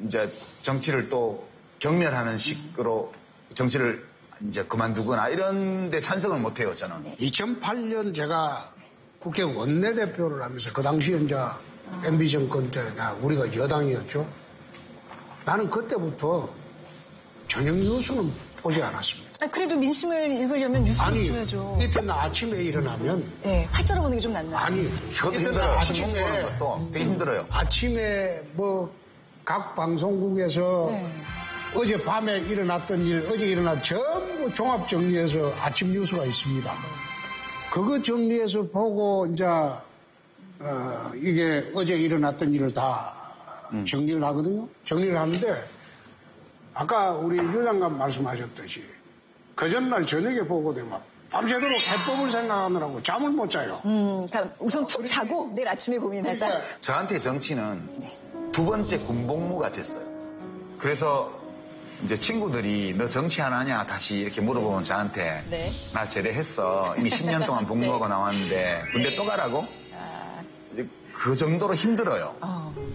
이제 정치를 또 경멸하는 식으로 정치를 이제 그만두거나 이런 데 찬성을 못 해요, 저는. 2008년 제가 국회 원내대표를 하면서 그 당시에 이제 MB 정권 때 우리가 여당이었죠. 나는 그때부터 저녁 뉴스는 보지 않았습니다. 그래도 민심을 읽으려면 뉴스를 아니, 줘야죠. 이튿날 아침에 일어나면 네, 활자로 보는 게 좀 낫나요? 아니, 그것도 이튿날 힘들어요. 아침에 신문 보는 것도 되게 힘들어요. 아침에 뭐 각 방송국에서 네. 어젯밤에 일어났던 일, 어제 일어난 전부 종합 정리해서 아침 뉴스가 있습니다. 그거 정리해서 보고 이제 이게 어제 일어났던 일을 다 정리를 하거든요. 정리를 하는데 아까 우리 유 장관 말씀하셨듯이 그 전날 저녁에 보고 되면 밤새도록 해법을 생각하느라고 잠을 못 자요. 그러니까 우선 푹 자고 내일 아침에 고민하자. 저한테 정치는 두 번째 군복무가 됐어요. 그래서 이제 친구들이 너 정치 안 하냐 다시 이렇게 물어보면 저한테 네. 나 제대했어. 이미 10년 동안 복무하고 나왔는데 군대 또 가라고? 이제 그 정도로 힘들어요.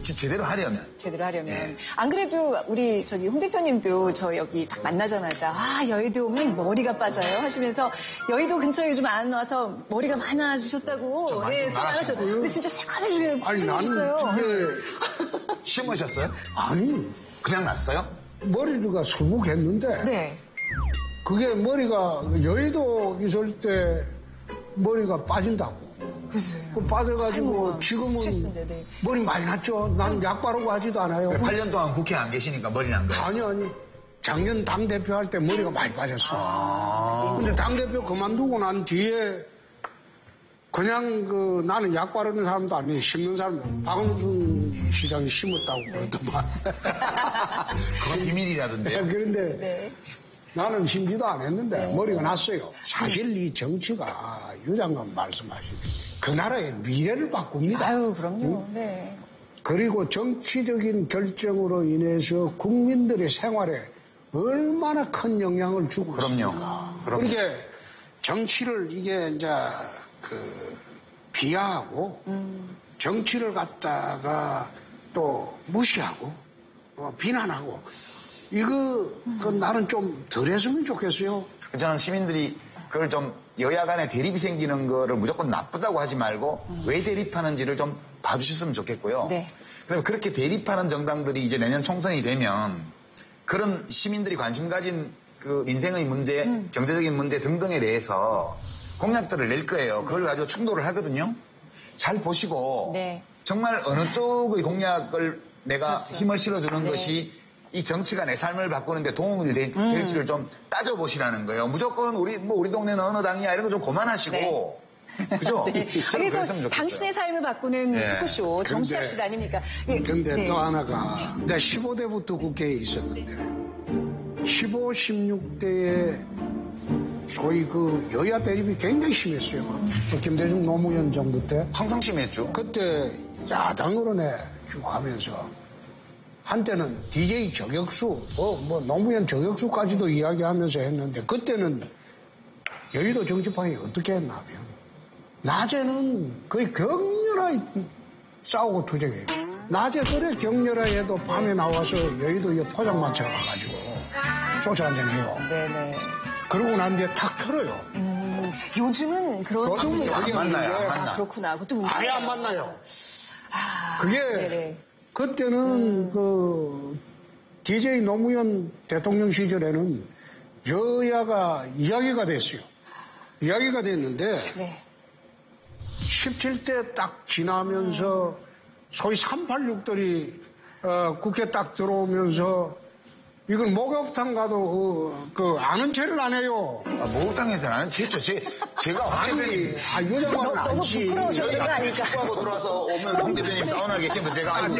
제대로 하려면. 제대로 하려면. 네. 안 그래도 우리 저기 홍 대표님도 저 여기 딱 만나자마자 여의도 오면 머리가 빠져요 하시면서 여의도 근처에 요즘 안 와서 머리가 많아지셨다고. 네, 많아졌어요. 근데 진짜 새카매지게 아니 나는 생기셨어요. 이게 심으셨어요? 아니 그냥 났어요? 머리가 수북했는데 네. 그게 머리가 여의도 있을 때 머리가 빠진다고. 그죠. 그 빠져가지고 아이고, 지금은 스트레스인데, 네. 머리 많이 났죠. 난 약 바르고 하지도 않아요. 8년 동안 국회 안 계시니까 머리 난 거예요? 아니 작년 당대표 할 때 머리가 많이 빠졌어. 근데 당대표 그만두고 난 뒤에 그냥 나는 약 바르는 사람도 아니에요. 심는 사람. 박원순 시장이 심었다고 그러더만. 그건 비밀이라던데요. 그런데 네. 나는 심지도 안 했는데 머리가 났어요. 사실 이 정치가 유 장관 말씀하신 그 나라의 미래를 바꿉니다. 아유, 그럼요. 네. 그리고 정치적인 결정으로 인해서 국민들의 생활에 얼마나 큰 영향을 주고 있습니까? 그럼요. 그러니까 정치를 이게 이제 비하하고 정치를 갖다가 또 무시하고 비난하고 그건 나는 좀 덜 했으면 좋겠어요. 저는 시민들이 그걸 좀 여야 간에 대립이 생기는 거를 무조건 나쁘다고 하지 말고 왜 대립하는지를 좀 봐주셨으면 좋겠고요. 네. 그럼 그렇게 대립하는 정당들이 이제 내년 총선이 되면 그런 시민들이 관심 가진 그 민생의 문제, 경제적인 문제 등등에 대해서 공약들을 낼 거예요. 그걸 가지고 충돌을 하거든요. 잘 보시고 네. 정말 어느 쪽의 공약을 내가 그렇죠. 힘을 실어주는 네. 것이 이 정치가 내 삶을 바꾸는데 도움이 될지를 좀 따져보시라는 거예요. 무조건 우리 동네는 어느 당이야 이런 거 좀 그만하시고. 네. 그죠? 네. 저는 그래서 그랬으면 좋겠어요. 당신의 삶을 바꾸는 네. 토크쇼 정치합시다 아닙니까? 근데 네. 또 하나가 내가 15대부터 국회에 있었는데 15, 16대에 소위 여야 대립이 굉장히 심했어요. 김대중 노무현 정부 때 항상 심했죠. 그때 야당으로 쭉 가면서 한때는 DJ 저격수, 노무현 저격수까지도 이야기하면서 했는데 그때는 여의도 정치판이 어떻게 했냐면 낮에는 거의 격렬하게 싸우고 투쟁해요. 낮에 그래 격렬해도 밤에 나와서 여의도 포장마차 가가지고 소주 한잔 해요. 네네. 그러고 난 뒤에 탁 털어요. 요즘은 그런 요즘은 분위기가 안 만나요, 아닌데. 안 만나. 그렇구나. 그것도 문제예요. 아예 안 만나요. 그게 네네. 그때는 DJ 노무현 대통령 시절에는 여야가 이야기가 됐어요. 이야기가 됐는데 네. 17대 딱 지나면서 소위 386들이 국회 딱 들어오면서 이걸 목욕탕 가도 아는 체를 안 해요. 목욕탕에서는 아는 체죠. 제가 황 대표님 유정관은 너무 안지. 부끄러워서 저희 그런 거 아침에 아닐까? 축구하고 들어와서 오면 황 대표님 사우나 계시면 제가 아이고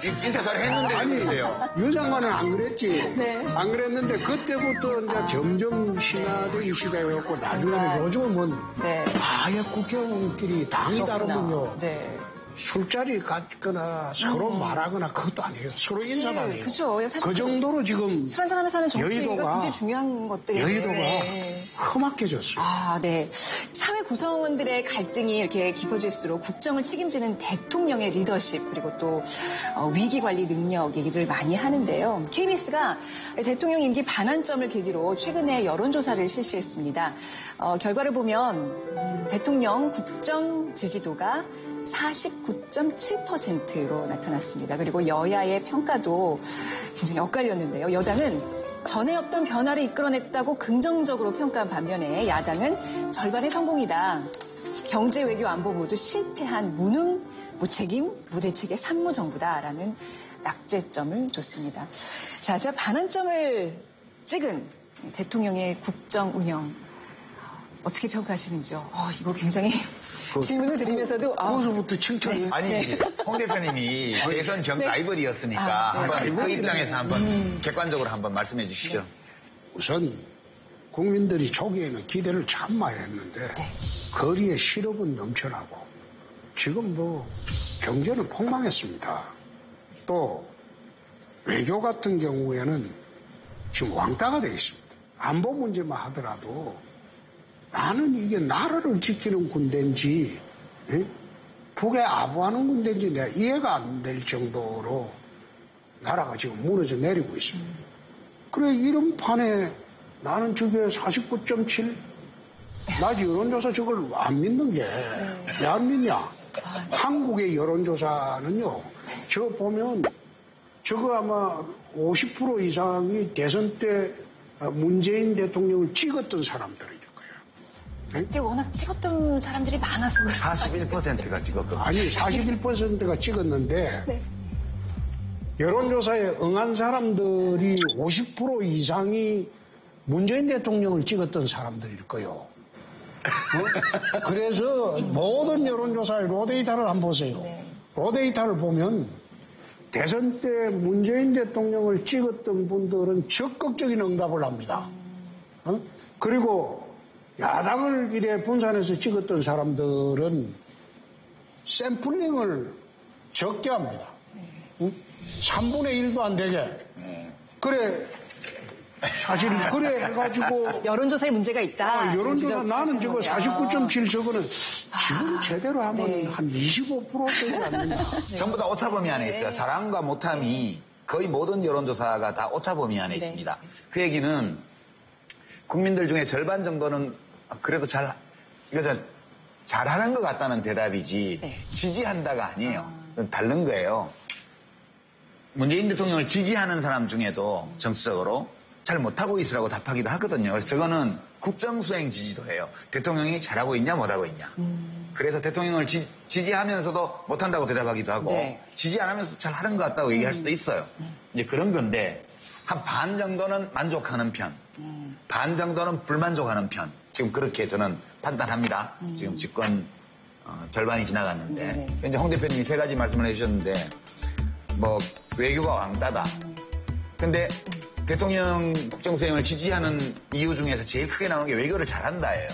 인터뷰를 했는데 왜 그러세요? 유장관은 안 그랬지. 네. 안 그랬는데 그때부터 이제 점점 심화되기 시작했고 나중에는 요즘은 네. 아예 국회의원끼리 당이 다르면요. 네. 술자리 갔거나 서로 말하거나 그것도 아니에요. 서로 인사도 안 해요. 그죠. 사실 그 정도로 지금 술 한잔하면서 하는 정치가 여의도가 굉장히 중요한 것들이에요. 여의도가 네. 험악해졌어요. 아, 네. 사회 구성원들의 갈등이 이렇게 깊어질수록 국정을 책임지는 대통령의 리더십 그리고 또 위기 관리 능력 얘기를 많이 하는데요. KBS가 대통령 임기 반환점을 계기로 최근에 여론조사를 실시했습니다. 결과를 보면 대통령 국정 지지도가 49.7%로 나타났습니다. 그리고 여야의 평가도 굉장히 엇갈렸는데요. 여당은 전에 없던 변화를 이끌어냈다고 긍정적으로 평가한 반면에 야당은 절반의 성공이다. 경제, 외교, 안보 모두 실패한 무능, 무책임, 무대책의 산무정부다라는 낙제점을 줬습니다. 자, 반환점을 찍은 대통령의 국정 운영 어떻게 평가하시는지요? 이거 굉장히 질문을 드리면서도 거기서부터 칭찬이. 아니 홍 대표님이 대선 경 라이벌이었으니까 한번 그 입장에서 한번 객관적으로 한번 말씀해 주시죠. 우선 국민들이 초기에는 기대를 참 많이 했는데 거리에 실업은 넘쳐나고 지금 경제는 폭망했습니다. 또 외교 같은 경우에는 지금 왕따가 되어 있습니다. 안보 문제만 하더라도 나는 이게 나라를 지키는 군대인지 북에 아부하는 군대인지 내가 이해가 안 될 정도로 나라가 지금 무너져 내리고 있습니다. 그래 이런 판에 나는 저게 49.7 나 여론조사 저걸 안 믿는 게 왜 안 믿냐. 한국의 여론조사는요 저거 보면 저거 아마 50% 이상이 대선 때 문재인 대통령을 찍었던 사람들이죠. 그때 워낙 찍었던 사람들이 많아서 그래요. 41%가 찍었거든요. 아니 41%가 찍었는데 여론조사에 응한 사람들이 50% 이상이 문재인 대통령을 찍었던 사람들일 거예요. 그래서 모든 여론조사의 로데이터를 한번 보세요. 로데이터를 보면 대선 때 문재인 대통령을 찍었던 분들은 적극적인 응답을 합니다. 그리고 야당을 이래 분산해서 찍었던 사람들은 샘플링을 적게 합니다. 3분의 1도 안 되게. 그래, 사실 그래 해가지고. 여론조사에 문제가 있다. 여론조사 나는 저거 49.7 저거는 지금 제대로 하면 네. 한 25% 되지 않느냐. 전부 다 오차범위 안에 있어요. 잘함과 못함이 거의 모든 여론조사가 다 오차범위 안에 있습니다. 그 얘기는 국민들 중에 절반 정도는 그래도 잘하는 것 같다는 대답이지 지지한다가 아니에요. 다른 거예요. 문재인 대통령을 지지하는 사람 중에도 정치적으로 잘 못하고 있으라고 답하기도 하거든요. 그래서 저거는 국정수행 지지도예요. 대통령이 잘하고 있냐 못하고 있냐. 그래서 대통령을 지지하면서도 못한다고 대답하기도 하고 지지 안 하면서 잘하는 것 같다고 얘기할 수도 있어요. 이제 그런 건데 한 반 정도는 만족하는 편, 반 정도는 불만족하는 편. 지금 그렇게 저는 판단합니다. 지금 집권 절반이 지나갔는데. 이제 홍 대표님이 세 가지 말씀을 해주셨는데 외교가 왕따다. 근데 대통령 국정수행을 지지하는 이유 중에서 제일 크게 나오는 게 외교를 잘한다예요.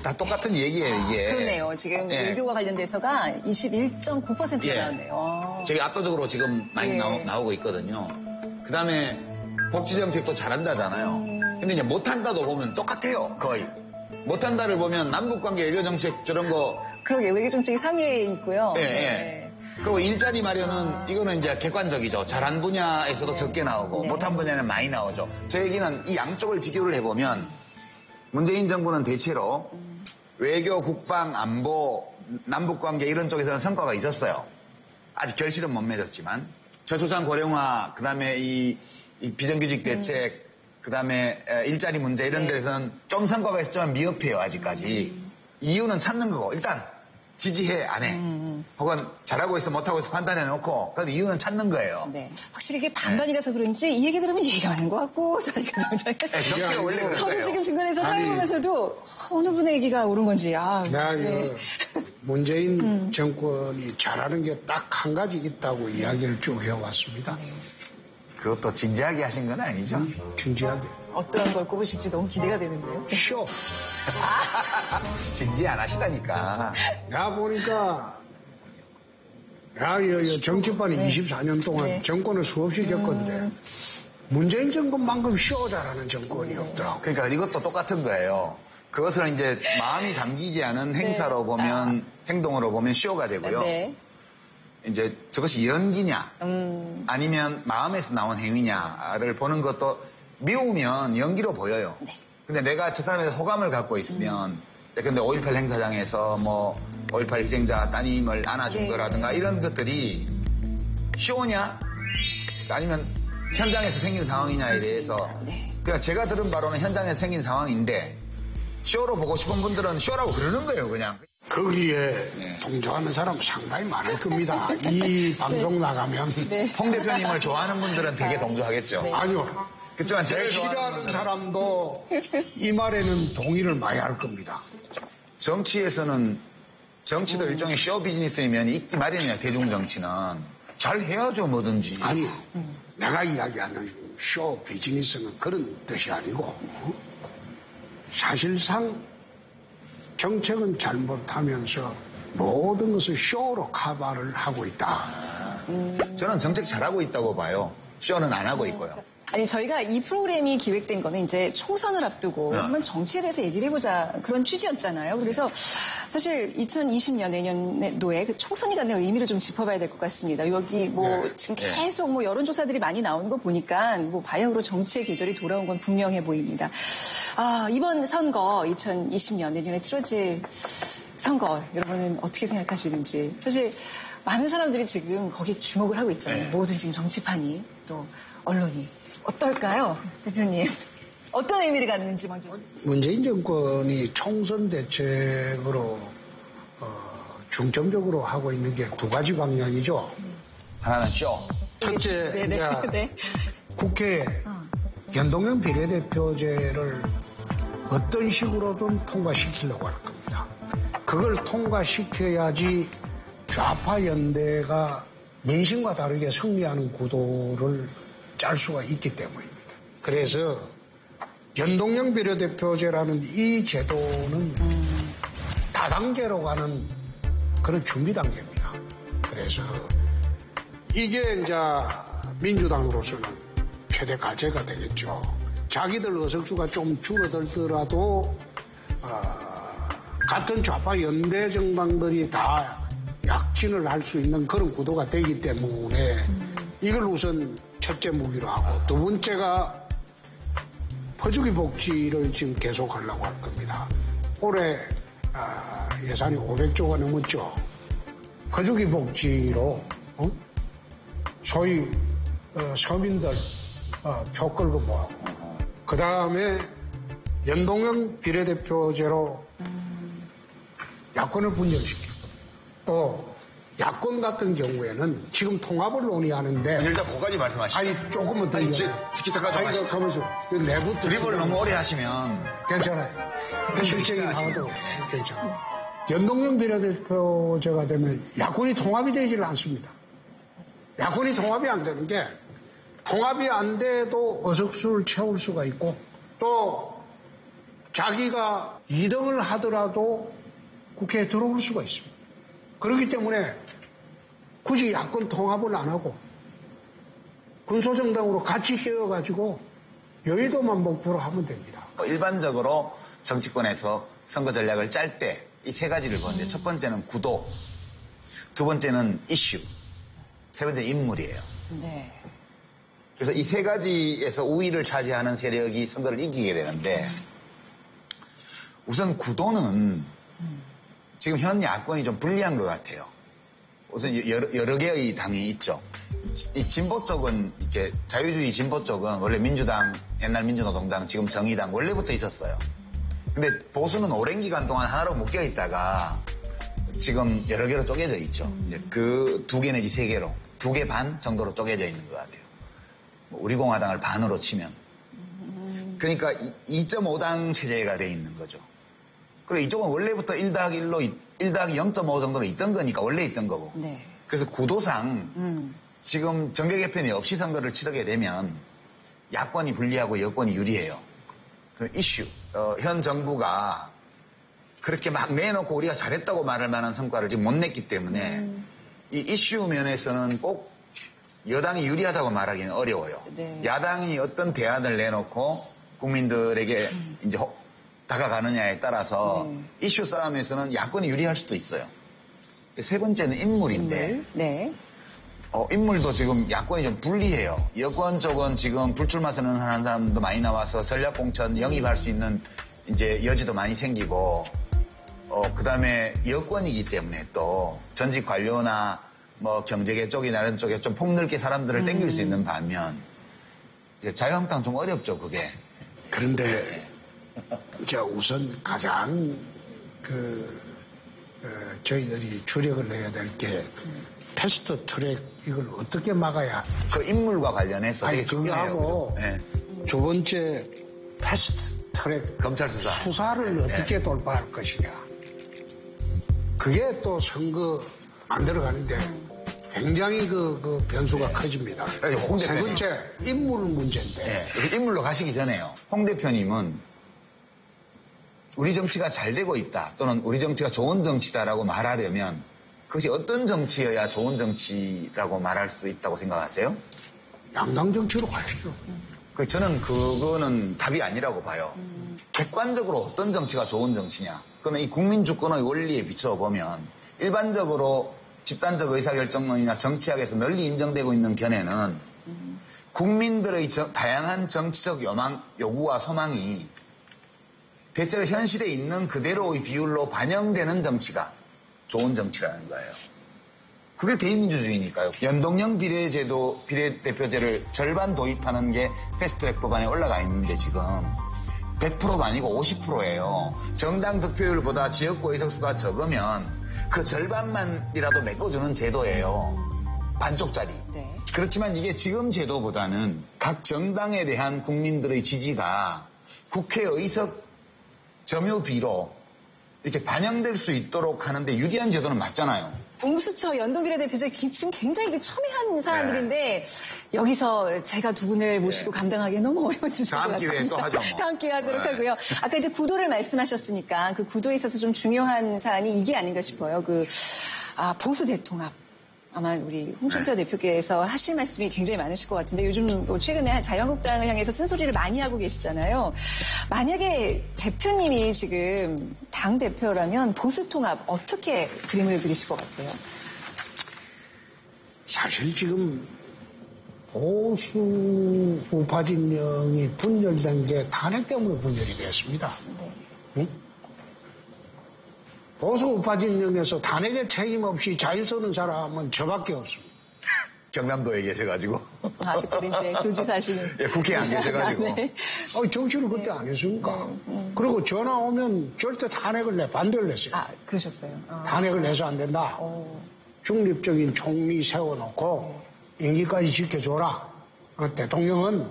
다 똑같은 얘기예요, 이게. 그러네요. 지금 외교와 관련돼서가 21.9%가 나왔네요. 저기 압도적으로 지금 많이 나오고 있거든요. 그 다음에 복지정책도 잘한다잖아요. 근데 이제 못한다도 보면 똑같아요, 거의. 못한다를 보면 남북관계 외교정책 저런 거. 그러게, 외교정책이 3위에 있고요. 그리고 일자리 마련은 이거는 이제 객관적이죠. 잘한 분야에서도 적게 나오고 못한 분야는 많이 나오죠. 저 얘기는 이 양쪽을 비교를 해보면 문재인 정부는 대체로 외교, 국방, 안보, 남북관계 이런 쪽에서는 성과가 있었어요. 아직 결실은 못 맺었지만 저소득 고령화, 그다음에 이 비정규직 대책, 그다음에 일자리 문제 이런 데서는 좀 성과가 있었지만 미흡해요, 아직까지. 이유는 찾는 거고 일단 지지해, 안 해. 혹은 잘하고 있어 못하고 있어 판단해놓고 그럼 이유는 찾는 거예요. 네. 확실히 이게 반반이라서 그런지 이 얘기 들으면 얘기가 맞는 것 같고 저희가 네, 정치가 원래 그런 저도 거예요. 지금 중간에서 아니, 살아보면서도 어느 분의 얘기가 옳은 건지 내가 네. 문재인 정권이 잘하는 게 딱 한 가지 있다고 이야기를 쭉 해왔습니다. 그것도 진지하게 하신 건 아니죠? 진지하게. 어떠한 걸 꼽으실지 너무 기대가 되는데요. 쇼. 진지 안 하시다니까. 내가 보니까 내가 정치판에 24년 동안 네. 정권을 수없이 겪었는데 문재인 정권만큼 쇼 잘하는 정권이 없더라고. 그러니까 이것도 똑같은 거예요. 그것을 이제 마음이 담기지 않은 행사로 보면 행동으로 보면 쇼가 되고요. 네. 이제 저것이 연기냐 아니면 마음에서 나온 행위냐를 보는 것도 미우면 연기로 보여요. 근데 내가 저 사람에 대해서 호감을 갖고 있으면 근데 5.18 행사장에서 뭐 5.18 희생자 따님을 안아준 네. 거라든가 이런 것들이 쇼냐 아니면 현장에서 생긴 상황이냐에 대해서 네. 그러니까 제가 들은 바로는 현장에서 생긴 상황인데 쇼로 보고 싶은 분들은 쇼라고 그러는 거예요 그냥. 거기에 동조하는 사람 상당히 많을 겁니다. 이 방송 나가면. 홍 대표님을 좋아하는 분들은 되게 동조하겠죠. 아니요. 그렇지만 제일 좋아하는 싫어하는 분들은 사람도 이 말에는 동의를 많이 할 겁니다. 정치에서는 정치도 일종의 쇼 비즈니스이면 있기 마련이야 대중 정치는 잘 해야죠 뭐든지. 아니, 내가 이야기하는 쇼 비즈니스는 그런 뜻이 아니고 사실상 정책은 잘못하면서 모든 것을 쇼로 커버를 하고 있다. 저는 정책 잘하고 있다고 봐요. 쇼는 안 하고 있고요. 아니 저희가 이 프로그램이 기획된 거는 이제 총선을 앞두고 한번 정치에 대해서 얘기를 해보자 그런 취지였잖아요. 그래서 사실 2020년 내년도에 그 총선이 갖는 의미를 좀 짚어봐야 될 것 같습니다. 여기 뭐 지금 계속 뭐 여론조사들이 많이 나오는 거 보니까 뭐 바야흐로 정치의 계절이 돌아온 건 분명해 보입니다. 아 이번 선거 2020년 내년에 치러질 선거 여러분은 어떻게 생각하시는지 사실 많은 사람들이 지금 거기에 주목을 하고 있잖아요. 모든 지금 정치판이 또 언론이. 어떨까요, 대표님? 어떤 의미를 갖는지 먼저. 문재인 정권이 총선 대책으로 중점적으로 하고 있는 게 두 가지 방향이죠. 하나는 쇼. 첫째, 네네. 이제 네. 국회에 연동형 비례대표제를 어떤 식으로든 통과시키려고 할 겁니다. 그걸 통과시켜야지 좌파 연대가 민심과 다르게 승리하는 구도를 짤 수가 있기 때문입니다. 그래서 연동형 비례대표제라는 이 제도는 다단계로 가는 그런 준비 단계입니다. 그래서 이게 이제 민주당으로서는 최대 과제가 되겠죠. 자기들 의석수가 좀 줄어들더라도 같은 좌파 연대 정당들이 다 약진을 할 수 있는 그런 구도가 되기 때문에 이걸 우선 첫째 무기로 하고 두 번째가 퍼주기 복지를 지금 계속하려고 할 겁니다. 올해 예산이 500조가 넘었죠. 퍼주기 복지로 소위 서민들 표 끌고 모아고 그 다음에 연동형 비례대표제로 야권을 분열시키고 또 야권 같은 경우에는 지금 통합을 논의하는데 일단 그거까지 말씀하시죠. 아니 조금만 더 티키타카 좀 하시죠. 가면서 내부 드리블 너무 오래 하시면 괜찮아요. 실적이 나와도 괜찮아요. 연동형 비례대표제가 되면 야권이 통합이 되질 않습니다. 야권이 통합이 안 되는 게 통합이 안 돼도 의석수를 채울 수가 있고 또 자기가 2등을 하더라도 국회에 들어올 수가 있습니다. 그렇기 때문에 굳이 야권 통합을 안 하고 군소정당으로 같이 끼어가지고 여의도만 목표로 하면 됩니다. 일반적으로 정치권에서 선거 전략을 짤 때 이 세 가지를 보는데 첫 번째는 구도, 두 번째는 이슈, 세 번째는 인물이에요. 네. 그래서 이 세 가지에서 우위를 차지하는 세력이 선거를 이기게 되는데 우선 구도는 지금 현 야권이 좀 불리한 것 같아요. 우선 여러 개의 당이 있죠. 이 진보 쪽은 이렇게 자유주의 진보 쪽은 원래 민주당, 옛날 민주노동당, 지금 정의당 원래부터 있었어요. 근데 보수는 오랜 기간 동안 하나로 묶여 있다가 지금 여러 개로 쪼개져 있죠. 이제 그 2개 내지 3개로 2개 반 정도로 쪼개져 있는 것 같아요. 뭐 우리 공화당을 반으로 치면. 그러니까 2.5당 체제가 돼 있는 거죠. 그리고 이쪽은 원래부터 1-1로 1-0.5 정도로 있던 거니까 원래 있던 거고. 네. 그래서 구도상 지금 정계 개편이 없이 선거를 치르게 되면 야권이 불리하고 여권이 유리해요. 그럼 이슈. 현 정부가 그렇게 막 내놓고 우리가 잘했다고 말할 만한 성과를 지금 못 냈기 때문에 이 이슈 면에서는 꼭 여당이 유리하다고 말하기는 어려워요. 네. 야당이 어떤 대안을 내놓고 국민들에게 이제 다가가느냐에 따라서 이슈 싸움에서는 야권이 유리할 수도 있어요. 세 번째는 인물인데 네. 인물도 지금 야권이 좀 불리해요. 여권 쪽은 지금 불출마 선언하는 사람도 많이 나와서 전략공천 영입할 수 있는 이제 여지도 많이 생기고 그다음에 여권이기 때문에 또 전직 관료나 뭐 경제계 쪽이나 이런 쪽에 좀 폭넓게 사람들을 땡길 수 있는 반면 이제 자유한국당 좀 어렵죠, 그게. 그런데 이제 우선 가장 저희들이 주력을 해야 될 게 패스트 트랙 이걸 어떻게 막아야 그 인물과 관련해서 아니 되게 중요하고 네. 두 번째 패스트 트랙 검찰 수사 수사를 어떻게 돌파할 것이냐. 그게 또 선거 안 들어가는데 굉장히 그 변수가 커집니다. 세 번째 인물 문제인데. 네. 인물로 가시기 전에요. 홍 대표님은 우리 정치가 잘 되고 있다 또는 우리 정치가 좋은 정치다라고 말하려면 그것이 어떤 정치여야 좋은 정치라고 말할 수 있다고 생각하세요? 양당 정치로 가야죠. 저는 그거는 답이 아니라고 봐요. 객관적으로 어떤 정치가 좋은 정치냐. 그러면 이 국민 주권의 원리에 비춰보면 일반적으로 집단적 의사결정론이나 정치학에서 널리 인정되고 있는 견해는 국민들의 다양한 정치적 요구와 소망이 대체로 현실에 있는 그대로의 비율로 반영되는 정치가 좋은 정치라는 거예요. 그게 대의민주주의니까요. 연동형 비례대표제를 절반 도입하는 게 패스트트랙 법안에 올라가 있는데 지금 100%도 아니고 50%예요. 정당 득표율보다 지역구 의석수가 적으면 그 절반만이라도 메꿔주는 제도예요. 반쪽짜리. 네. 그렇지만 이게 지금 제도보다는 각 정당에 대한 국민들의 지지가 국회 의석 점유비로 이렇게 반영될 수 있도록 하는데 유리한 제도는 맞잖아요. 공수처 연동비례대표제 지금 굉장히 첨예한 사안들인데 여기서 제가 두 분을 모시고 감당하기 너무 어려운 주제인 것 다음 같습니다. 기회에 또 하죠. 뭐. 다음 기회에 하도록 하고요. 아까 이제 구도를 말씀하셨으니까 그 구도에 있어서 좀 중요한 사안이 이게 아닌가 싶어요. 보수 대통합. 아마 우리 홍준표 대표께서 하실 말씀이 굉장히 많으실 것 같은데 요즘 최근에 자유한국당을 향해서 쓴소리를 많이 하고 계시잖아요. 만약에 대표님이 지금 당대표라면 보수통합 어떻게 그림을 그리실 것 같아요? 사실 지금 보수 우파 진영이 분열된 게 탄핵 때문에 분열이 됐습니다. 네. 응? 보수 우파 진영에서 탄핵에 책임 없이 잘 서는 사람은 저밖에 없습니다. 경남도에 계셔가지고. 그때 이제 도지사시는. 예, 국회에 안 계셔가지고. 네. 정치를 그때 안 했으니까. 그리고 전화 오면 절대 탄핵을 반대를 했어요. 그러셨어요. 탄핵을 해서 안 된다. 중립적인 총리 세워놓고 임기까지 지켜줘라. 대통령은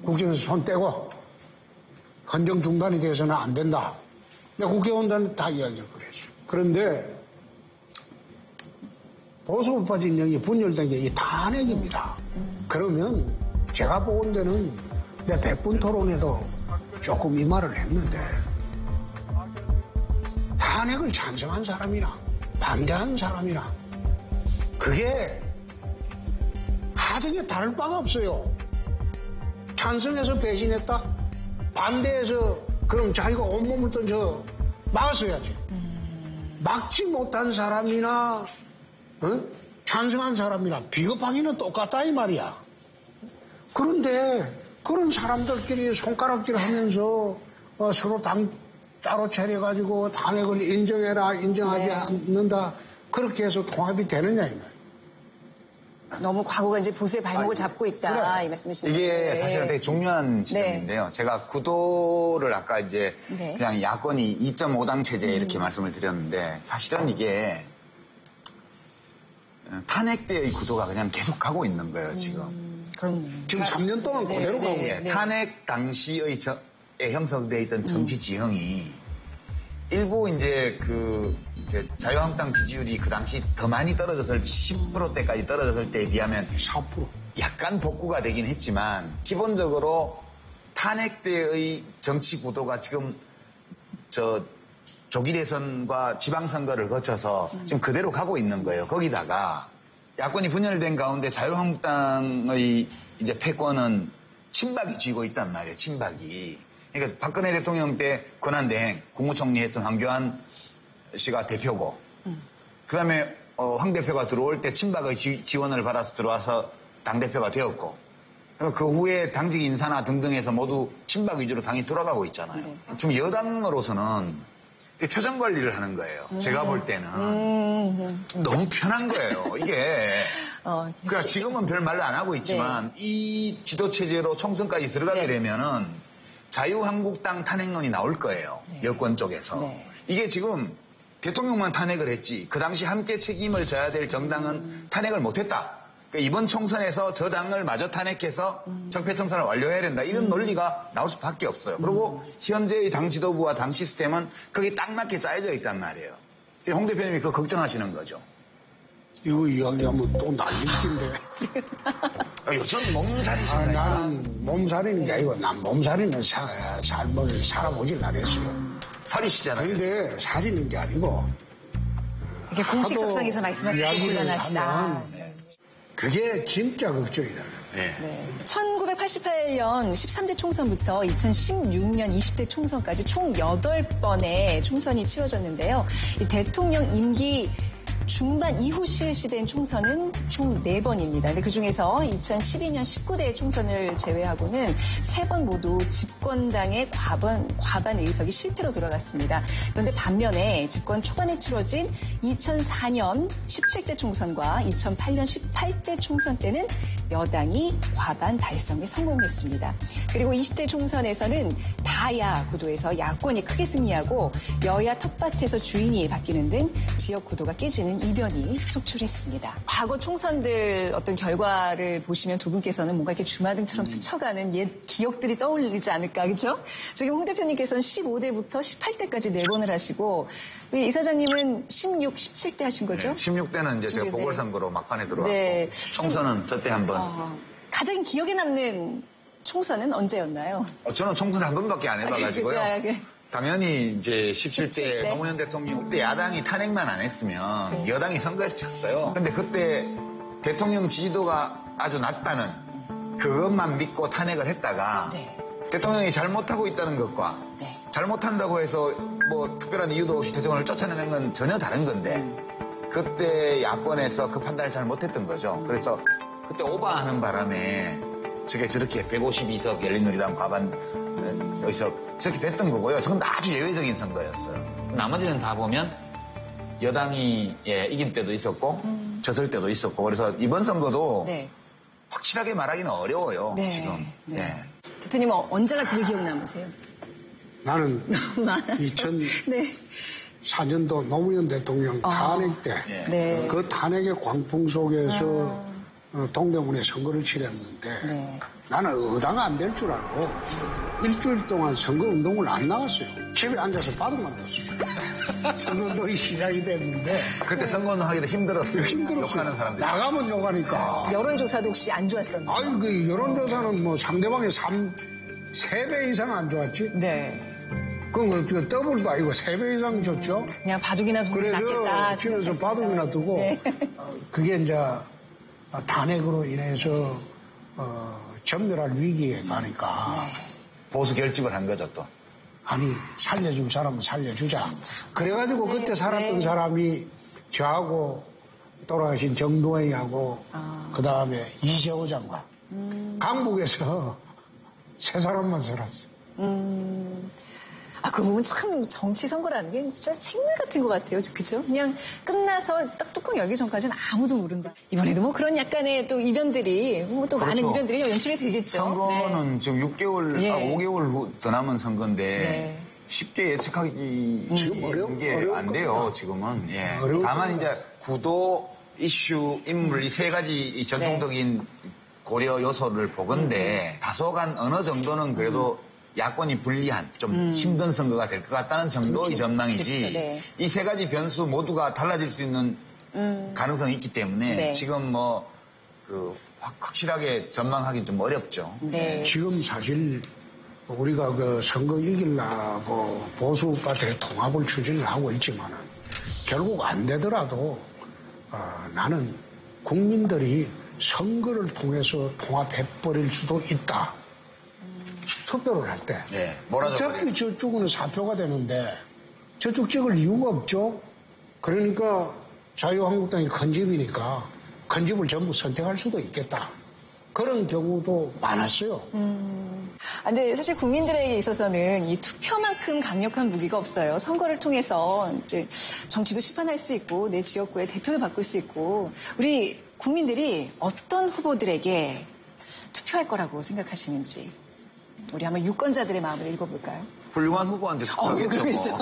국정에서 손 떼고 헌정 중단이 돼서는 안 된다. 국회의원들은 다 이야기를 그랬어요. 그런데 보수 우파 진영이 분열된 게 이 탄핵입니다. 그러면 제가 본 데는 내 100분 토론에도 조금 이 말을 했는데 탄핵을 찬성한 사람이나 반대한 사람이나 그게 하등에 다를 바가 없어요. 찬성해서 배신했다? 반대해서 그럼 자기가 온몸을 던져 막았어야지. 막지 못한 사람이나 찬성한 사람이나 비겁하기는 똑같다 이 말이야. 그런데 그런 사람들끼리 손가락질 하면서 서로 당 따로 차려가지고 탄핵을 인정해라 인정하지 않는다 그렇게 해서 통합이 되느냐 이 너무 과거가 이제 보수의 발목을 잡고 있다 이 말씀이신데 이게 사실은 되게 중요한 지점인데요. 제가 구도를 아까 이제 네. 그냥 야권이 2.5당 체제 이렇게 말씀을 드렸는데 사실은 이게 탄핵 때의 구도가 그냥 계속 가고 있는 거예요, 지금. 그렇네요. 지금 3년 동안 그대로 가고 예, 있어요. 탄핵 당시의 형성되어 있던 정치 지형이 일부 이제 이제 자유한국당 지지율이 그 당시 더 많이 떨어졌을 10%대까지 떨어졌을 때에 비하면 4%. 약간 복구가 되긴 했지만 기본적으로 탄핵 때의 정치 구도가 지금 조기 대선과 지방선거를 거쳐서 지금 그대로 가고 있는 거예요. 거기다가 야권이 분열된 가운데 자유한국당의 이제 패권은 친박이 쥐고 있단 말이에요. 친박이. 그러니까 박근혜 대통령 때 권한대행 국무총리 했던 황교안 씨가 대표고 그다음에 황 대표가 들어올 때 친박의 지원을 받아서 들어와서 당대표가 되었고 그 후에 당직 인사나 등등해서 모두 친박 위주로 당이 돌아가고 있잖아요. 지금 여당으로서는 표정 관리를 하는 거예요. 제가 볼 때는 너무 편한 거예요. 이게 그러니까 지금은 별 말을 안 하고 있지만 이 지도체제로 총선까지 들어가게 되면은 자유한국당 탄핵론이 나올 거예요. 여권 쪽에서. 이게 지금 대통령만 탄핵을 했지 그 당시 함께 책임을 져야 될 정당은 탄핵을 못했다. 그러니까 이번 총선에서 저 당을 마저 탄핵해서 적폐청산을 완료해야 된다. 이런 논리가 나올 수밖에 없어요. 그리고 현재의 당 지도부와 당 시스템은 거기에 딱 맞게 짜여져 있단 말이에요. 홍 대표님이 그거 걱정하시는 거죠. 이거 이야기하면 또 난리인데. 요즘 몸살이신가요? 나는 몸살이는 게 아니고 난 몸살이는 삶을 살아보질 않았어요. 살이시잖아요. 그런데 살이는 게 아니고 이게 공식 석상에서 말씀하시기 좀 곤란하시다. 그게 진짜 걱정이다. 네. 1988년 13대 총선부터 2016년 20대 총선까지 총 8번의 총선이 치러졌는데요. 이 대통령 임기 중반 이후 실시된 총선은 총 4번입니다. 근데 그중에서 2012년 19대 총선을 제외하고는 3번 모두 집권당의 과반 의석이 실패로 돌아갔습니다. 그런데 반면에 집권 초반에 치러진 2004년 17대 총선과 2008년 18대 총선 때는 여당이 과반 달성에 성공했습니다. 그리고 20대 총선에서는 다야 구도에서 야권이 크게 승리하고 여야 텃밭에서 주인이 바뀌는 등 지역 구도가 깨지는 이변이 속출했습니다. 과거 총선들 어떤 결과를 보시면 두 분께서는 뭔가 이렇게 주마등처럼 스쳐가는 옛 기억들이 떠올리지 않을까, 그렇죠? 지금 홍 대표님께서는 15대부터 18대까지 4번을 하시고 우리 이사장님은 16, 17대 하신 거죠? 네, 16대는 이제 제가 보궐선거로 막판에 들어왔고 네. 총선은 저때 한 번. 가장 기억에 남는 총선은 언제였나요? 저는 총선 한 번밖에 안 해봐가지고요. 당연히 이제 17대 노무현 대통령 그때 야당이 탄핵만 안 했으면 여당이 선거에서 졌어요. 근데 그때 대통령 지지도가 아주 낮다는 그것만 믿고 탄핵을 했다가 대통령이 잘못하고 있다는 것과 잘못한다고 해서 뭐 특별한 이유도 없이 대통령을 쫓아내는 건 전혀 다른 건데 그때 야권에서 그 판단을 잘 못했던 거죠. 그래서 그때 오버하는 바람에 저렇게 152석 열린우리당 과반 의석 저렇게 됐던 거고요. 저건 아주 예외적인 선거였어요. 나머지는 다 보면 여당이 이긴 때도 있었고 졌을 때도 있었고 그래서 이번 선거도 확실하게 말하기는 어려워요. 지금. 대표님 언제가 제일 기억 남으세요? 나는 2004년도 노무현 대통령 탄핵 때 그 탄핵의 광풍 속에서 동대문에 선거를 치렀는데 나는 의당 안 될 줄 알고 일주일 동안 선거운동을 안 나갔어요. 집에 앉아서 바둑만 뒀어요. 선거운동이 시작이 됐는데 그때 선거운동 하기도 힘들었어요. 욕하는 사람들. 나가면 욕하니까. 여론조사도 혹시 안 좋았었나요? 아유, 그 여론조사는 뭐 상대방이 3배 이상 안 좋았지? 그럼 그 더블도 아니고 3배 이상 줬죠? 그냥 바둑이나 두는 게 낫겠다. 그래서 집에서 바둑이나 두고 그게 이제 탄핵으로 인해서 전멸할 위기에 가니까 보수 결집을 한 거죠 또. 아니 살려줄 사람은 살려주자. 그래가지고 그때 살았던 사람이 저하고 돌아가신 정동영하고 그다음에 이재호 장관 강북에서 3 사람만 살았어. 그 부분 참 정치 선거라는 게 진짜 생물 같은 것 같아요. 그죠? 그냥 끝나서 딱 뚜껑 열기 전까지는 아무도 모른다. 이번에도 뭐 그런 약간의 또 이변들이, 뭐 또 많은 이변들이 연출이 되겠죠. 선거는 지금 6개월, 5개월 후 더 남은 선거인데 쉽게 예측하기 지금 게 안 돼요, 지금은. 예. 다만 이제 구도, 이슈, 인물 이 세 가지 이 전통적인 고려 요소를 보건대 다소간 어느 정도는 그래도 야권이 불리한 좀 힘든 선거가 될 것 같다는 정도의 전망이지 이 세 가지 변수 모두가 달라질 수 있는 가능성이 있기 때문에 지금 뭐 확실하게 전망하기 좀 어렵죠. 지금 사실 우리가 그 선거 이기려고 보수파 대통합을 추진을 하고 있지만은 결국 안 되더라도 나는 국민들이 선거를 통해서 통합해버릴 수도 있다. 투표를 할 때. 어차피 저쪽은 사표가 되는데 저쪽 찍을 이유가 없죠. 그러니까 자유한국당이 큰 집이니까 큰 집을 전부 선택할 수도 있겠다. 그런 경우도 많았어요. 근데 사실 국민들에게 있어서는 이 투표만큼 강력한 무기가 없어요. 선거를 통해서 이제 정치도 심판할 수 있고 내 지역구의 대표를 바꿀 수 있고 우리 국민들이 어떤 후보들에게 투표할 거라고 생각하시는지 우리 한번 유권자들의 마음을 읽어볼까요? 훌륭한 후보한테 투표하겠죠.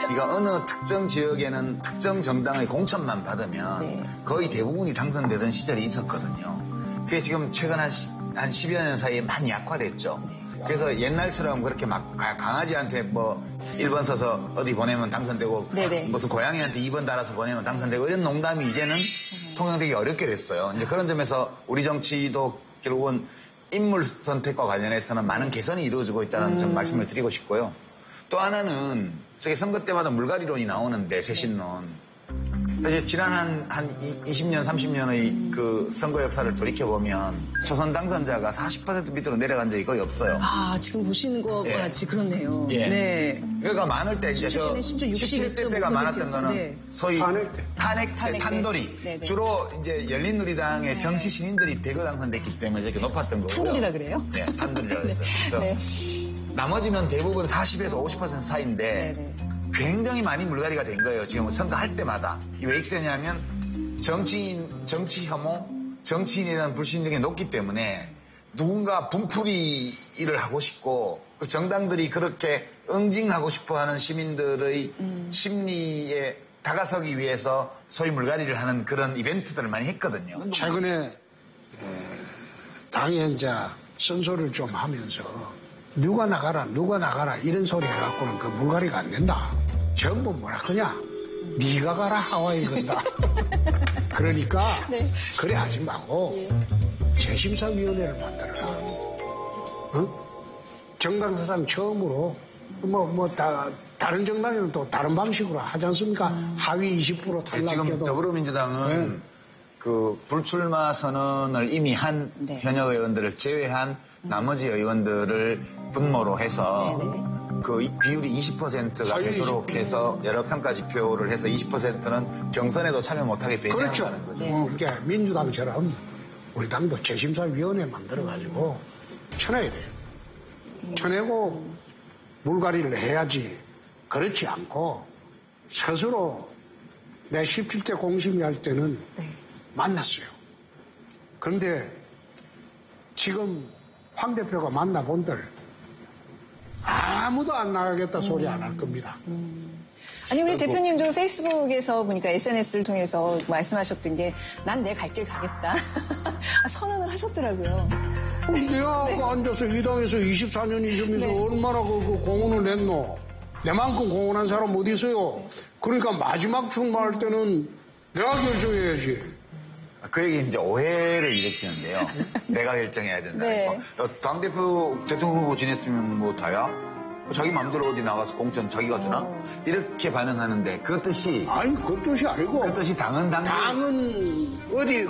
그러니까 어느 특정 지역에는 특정 정당의 공천만 받으면 거의 대부분이 당선되던 시절이 있었거든요. 그게 지금 최근 한 10여 년 사이에 많이 약화됐죠. 그래서 옛날처럼 그렇게 막 강아지한테 뭐 1번 써서 어디 보내면 당선되고 무슨 고양이한테 2번 달아서 보내면 당선되고 이런 농담이 이제는 통용되기 어렵게 됐어요. 이제 그런 점에서 우리 정치도 결국은 인물 선택과 관련해서는 많은 개선이 이루어지고 있다는 좀 말씀을 드리고 싶고요. 또 하나는 저게 선거 때마다 물갈이론이 나오는데 쇄신론. 사실 지난 한 20년, 30년의 그 선거 역사를 돌이켜보면 초선 당선자가 40% 밑으로 내려간 적이 거의 없어요. 지금 보시는 거 같이 그렇네요. 그러니까 많을 때 이제 저 17대 때가 많았던 거는 소위 탄핵 때 탄돌이 주로 이제 열린우리당의 정치 신인들이 대거 당선됐기 때문에 이렇게 높았던 거고요. 탄돌이라 그래요? 네, 탄돌이라고 했어요. 그래서 나머지는 대부분 40에서 50% 사이인데 굉장히 많이 물갈이가 된 거예요. 지금 선거할 때마다. 왜 익세냐면 정치 혐오, 정치인에 대한 불신중이 높기 때문에 누군가 분풀이 일을 하고 싶고 정당들이 그렇게 응징하고 싶어하는 시민들의 심리에 다가서기 위해서 소위 물갈이를 하는 그런 이벤트들을 많이 했거든요. 최근에 당에 이제 선소를 좀 하면서 누가 나가라 이런 소리 해갖고는 그 물갈이가 안 된다. 전부 뭐라 그냐? 네가 가라 하와이 간다. 그러니까 그래 하지 말고 재심사위원회를 만들어라. 정당 사상 처음으로 다른 정당에는 또 다른 방식으로 하지 않습니까? 하위 20% 탈락해도. 지금 더불어민주당은 그 불출마 선언을 이미 한 현역 의원들을 제외한 나머지 의원들을 분모로 해서 그 비율이 20%가 되도록 해서 여러 평가 지표를 해서 20%는 경선에도 참여 못하게 배제하는 거죠. 그러니까 민주당처럼 우리 당도 재심사위원회 만들어가지고 쳐내야 돼요. 쳐내고 물갈이를 해야지. 그렇지 않고 스스로 내 17대 공심위 할 때는 만났어요. 그런데 지금 황 대표가 만나본들 아무도 안 나가겠다 소리 안 할 겁니다. 아니 우리 대표님도 페이스북에서 보니까 SNS를 통해서 말씀하셨던 게 난 내 갈 길 가겠다. 선언을 하셨더라고요. 내가 그 앉아서 이 당에서 24년 이점에서 얼마나 그 공헌을 냈노. 내만큼 공헌한 사람 어디 있어요. 그러니까 마지막 출마할 때는 내가 결정해야지. 그 얘기 이제 오해를 일으키는데요. 내가 결정해야 된다는 거. 당대표 대통령 후보 지냈으면 뭐 다야? 자기 마음대로 어디 나가서 공천 자기가 주나? 이렇게 반응하는데 그 뜻이 아니 그 뜻이 아니고 그 뜻이 당은 어디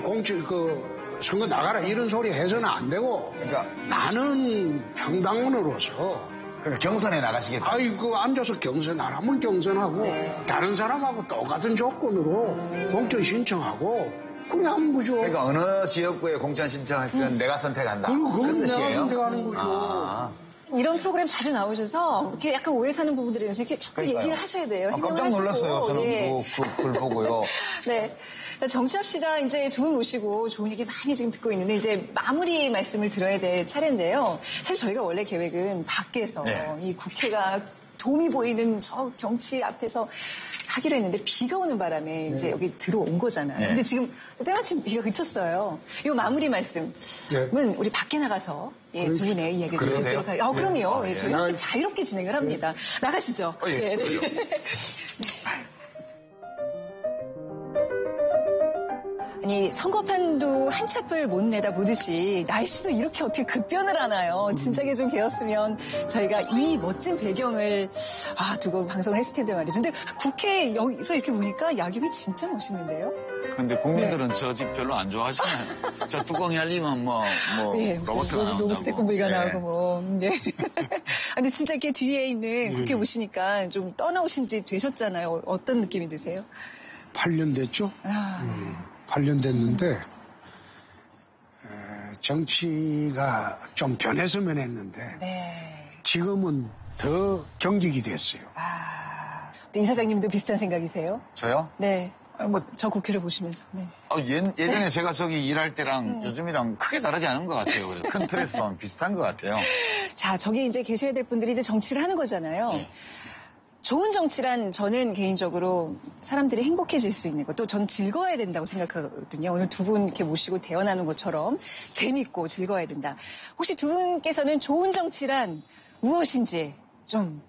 선거 나가라 이런 소리 해서는 안 되고 그러니까 나는 평당원으로서 그러니까 경선에 나가시겠다. 앉아서 경선하라면 경선하고 다른 사람하고 똑같은 조건으로 공천 신청하고 그래 하는 거죠. 그러니까 어느 지역구에 공천 신청할 때는 내가 선택한다. 그럼 그 뜻이에요? 내가 선택하는 거죠. 이런 프로그램 자주 나오셔서 이렇게 약간 오해 사는 부분들에 대해서 이렇게 자꾸 그러니까요. 얘기를 하셔야 돼요. 깜짝 놀랐어요. 저는 그걸 보고요. 네. 정치합시다. 이제 두 분 모시고 좋은 얘기 많이 지금 듣고 있는데 이제 마무리 말씀을 들어야 될 차례인데요. 사실 저희가 원래 계획은 밖에서 이 국회가 돔이 보이는 저 경치 앞에서 하기로 했는데 비가 오는 바람에 이제 여기 들어온 거잖아요. 근데 지금 때마침 비가 그쳤어요. 이 마무리 말씀은 우리 밖에 나가서 두 분의 이야기를 듣도록 하겠습니다. 그럼요. 저희 이렇게 자유롭게 진행을 합니다. 나가시죠. 네. 아니 선거판도 한 sap을 못 내다 보듯이 날씨도 이렇게 어떻게 급변을 하나요? 진작에 좀 개었으면 저희가 이 멋진 배경을 두고 방송을 했을 텐데 말이죠. 근데 국회 여기서 이렇게 보니까 야경이 진짜 멋있는데요? 근데 국민들은 저 집 별로 안 좋아하시나요? 저 뚜껑이 열리면 로봇가 나온다고. 로봇 태권브이가 나오고 뭐. 근데 진짜 이렇게 뒤에 있는 국회 보시니까 좀 떠나오신 지 되셨잖아요. 어떤 느낌이 드세요? 8년 됐죠? 8년 됐는데 정치가 좀 변했으면 했는데 지금은 더 경직이 됐어요. 또 이사장님도 비슷한 생각이세요? 저요? 네. 저 국회를 보시면서. 네. 예전에 제가 저기 일할 때랑 요즘이랑 크게 다르지 않은 것 같아요. 큰 틀에서 보면 비슷한 것 같아요. 자, 저기 이제 계셔야 될 분들이 이제 정치를 하는 거잖아요. 좋은 정치란 저는 개인적으로 사람들이 행복해질 수 있는 것, 또 전 즐거워야 된다고 생각하거든요. 오늘 두 분 이렇게 모시고 대화 나누는 것처럼 재밌고 즐거워야 된다. 혹시 두 분께서는 좋은 정치란 무엇인지 좀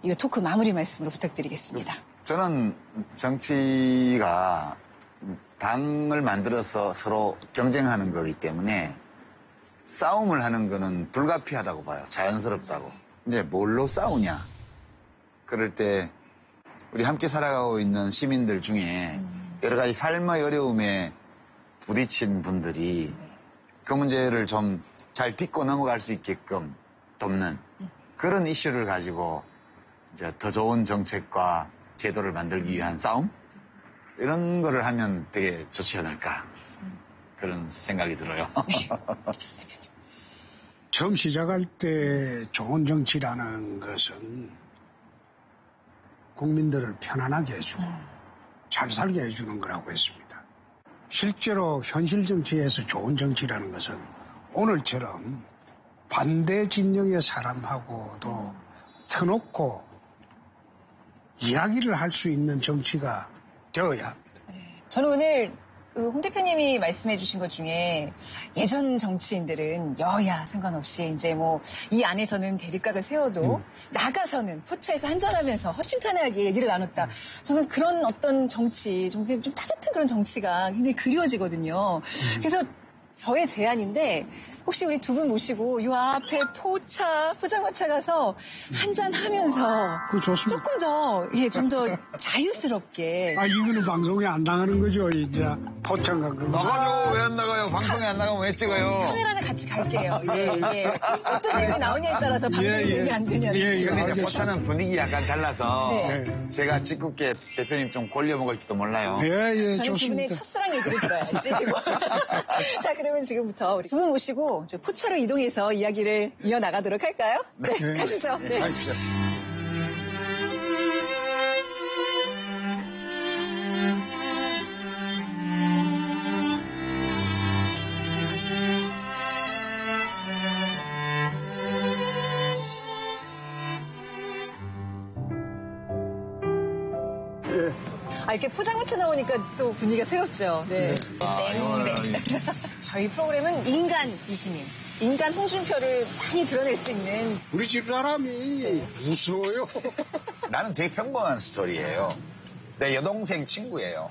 이 토크 마무리 말씀으로 부탁드리겠습니다. 저는 정치가 당을 만들어서 서로 경쟁하는 거기 때문에 싸움을 하는 거는 불가피하다고 봐요. 자연스럽다고. 근데 뭘로 싸우냐? 그럴 때 우리 함께 살아가고 있는 시민들 중에 여러 가지 삶의 어려움에 부딪힌 분들이 그 문제를 좀 잘 딛고 넘어갈 수 있게끔 돕는 그런 이슈를 가지고 이제 더 좋은 정책과 제도를 만들기 위한 싸움? 이런 거를 하면 되게 좋지 않을까 그런 생각이 들어요. 처음 시작할 때 좋은 정치라는 것은 국민들을 편안하게 해주고 잘 살게 해주는 거라고 했습니다. 실제로 현실 정치에서 좋은 정치라는 것은 오늘처럼 반대 진영의 사람하고도 터놓고 이야기를 할 수 있는 정치가 되어야 합니다. 저는 오늘 홍 대표님이 말씀해 주신 것 중에 예전 정치인들은 여야 상관없이 이제 뭐 이 안에서는 대립각을 세워도 나가서는 포차에서 한잔하면서 허심탄회하게 얘기를 나눴다. 저는 그런 어떤 정치, 좀 따뜻한 그런 정치가 굉장히 그리워지거든요. 그래서 저의 제안인데 혹시 우리 두 분 모시고 요 앞에 포장마차 가서 한잔 하면서 조금 더, 좀 더 자유스럽게. 이거는 방송에 안 나가는 거죠, 이제. 포장가 그거. 나가요. 왜 안 나가요? 방송에 안 나가면 왜 찍어요? 카메라는 같이 갈게요. 어떤 내용이 나오냐에 따라서 방송이 되냐 안 되냐. 근데 이제 포차는 분위기 약간 달라서 제가 짓궂게 대표님 좀 골려 먹을지도 몰라요. 저는 좋습니다. 기분의 첫사랑 얘기를 들어야지. 자, 그러면 지금부터 우리 두 분 모시고 포차로 이동해서 이야기를 이어나가도록 할까요? 네, 가시죠. 네. 가시죠. 이렇게 포장마차 나오니까 또 분위기가 새롭죠. 네. 저희 프로그램은 인간 유시민, 인간 홍준표를 많이 드러낼 수 있는. 우리 집사람이 무서워요. 나는 되게 평범한 스토리예요. 내 여동생 친구예요.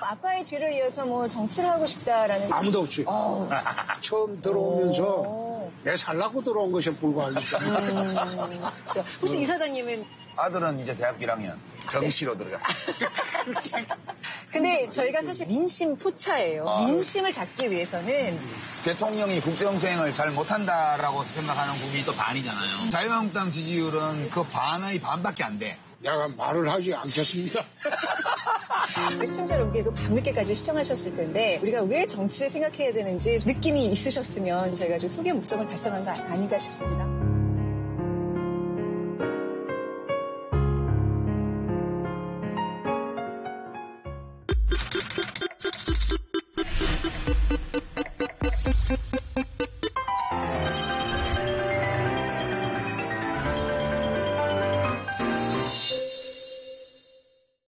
아빠의 뒤를 이어서 뭐 정치를 하고 싶다라는. 아무도 없이. 처음 들어오면서 내 살라고 들어온 것에 불과하니까. 혹시 이사장님은? 아들은 이제 대학 1학년. 정시로 들어갔어요. 근데 저희가 사실 민심 포차예요. 민심을 잡기 위해서는 대통령이 국정수행을 잘 못한다라고 생각하는 국민이 또 반이잖아요. 자유한국당 지지율은 그 반의 반밖에 안 돼. 내가 말을 하지 않겠습니다. 시청자 여러분께도 밤늦게까지 시청하셨을 텐데 우리가 왜 정치를 생각해야 되는지 느낌이 있으셨으면 저희가 좀 소개 목적을 달성한 거 아닌가 싶습니다.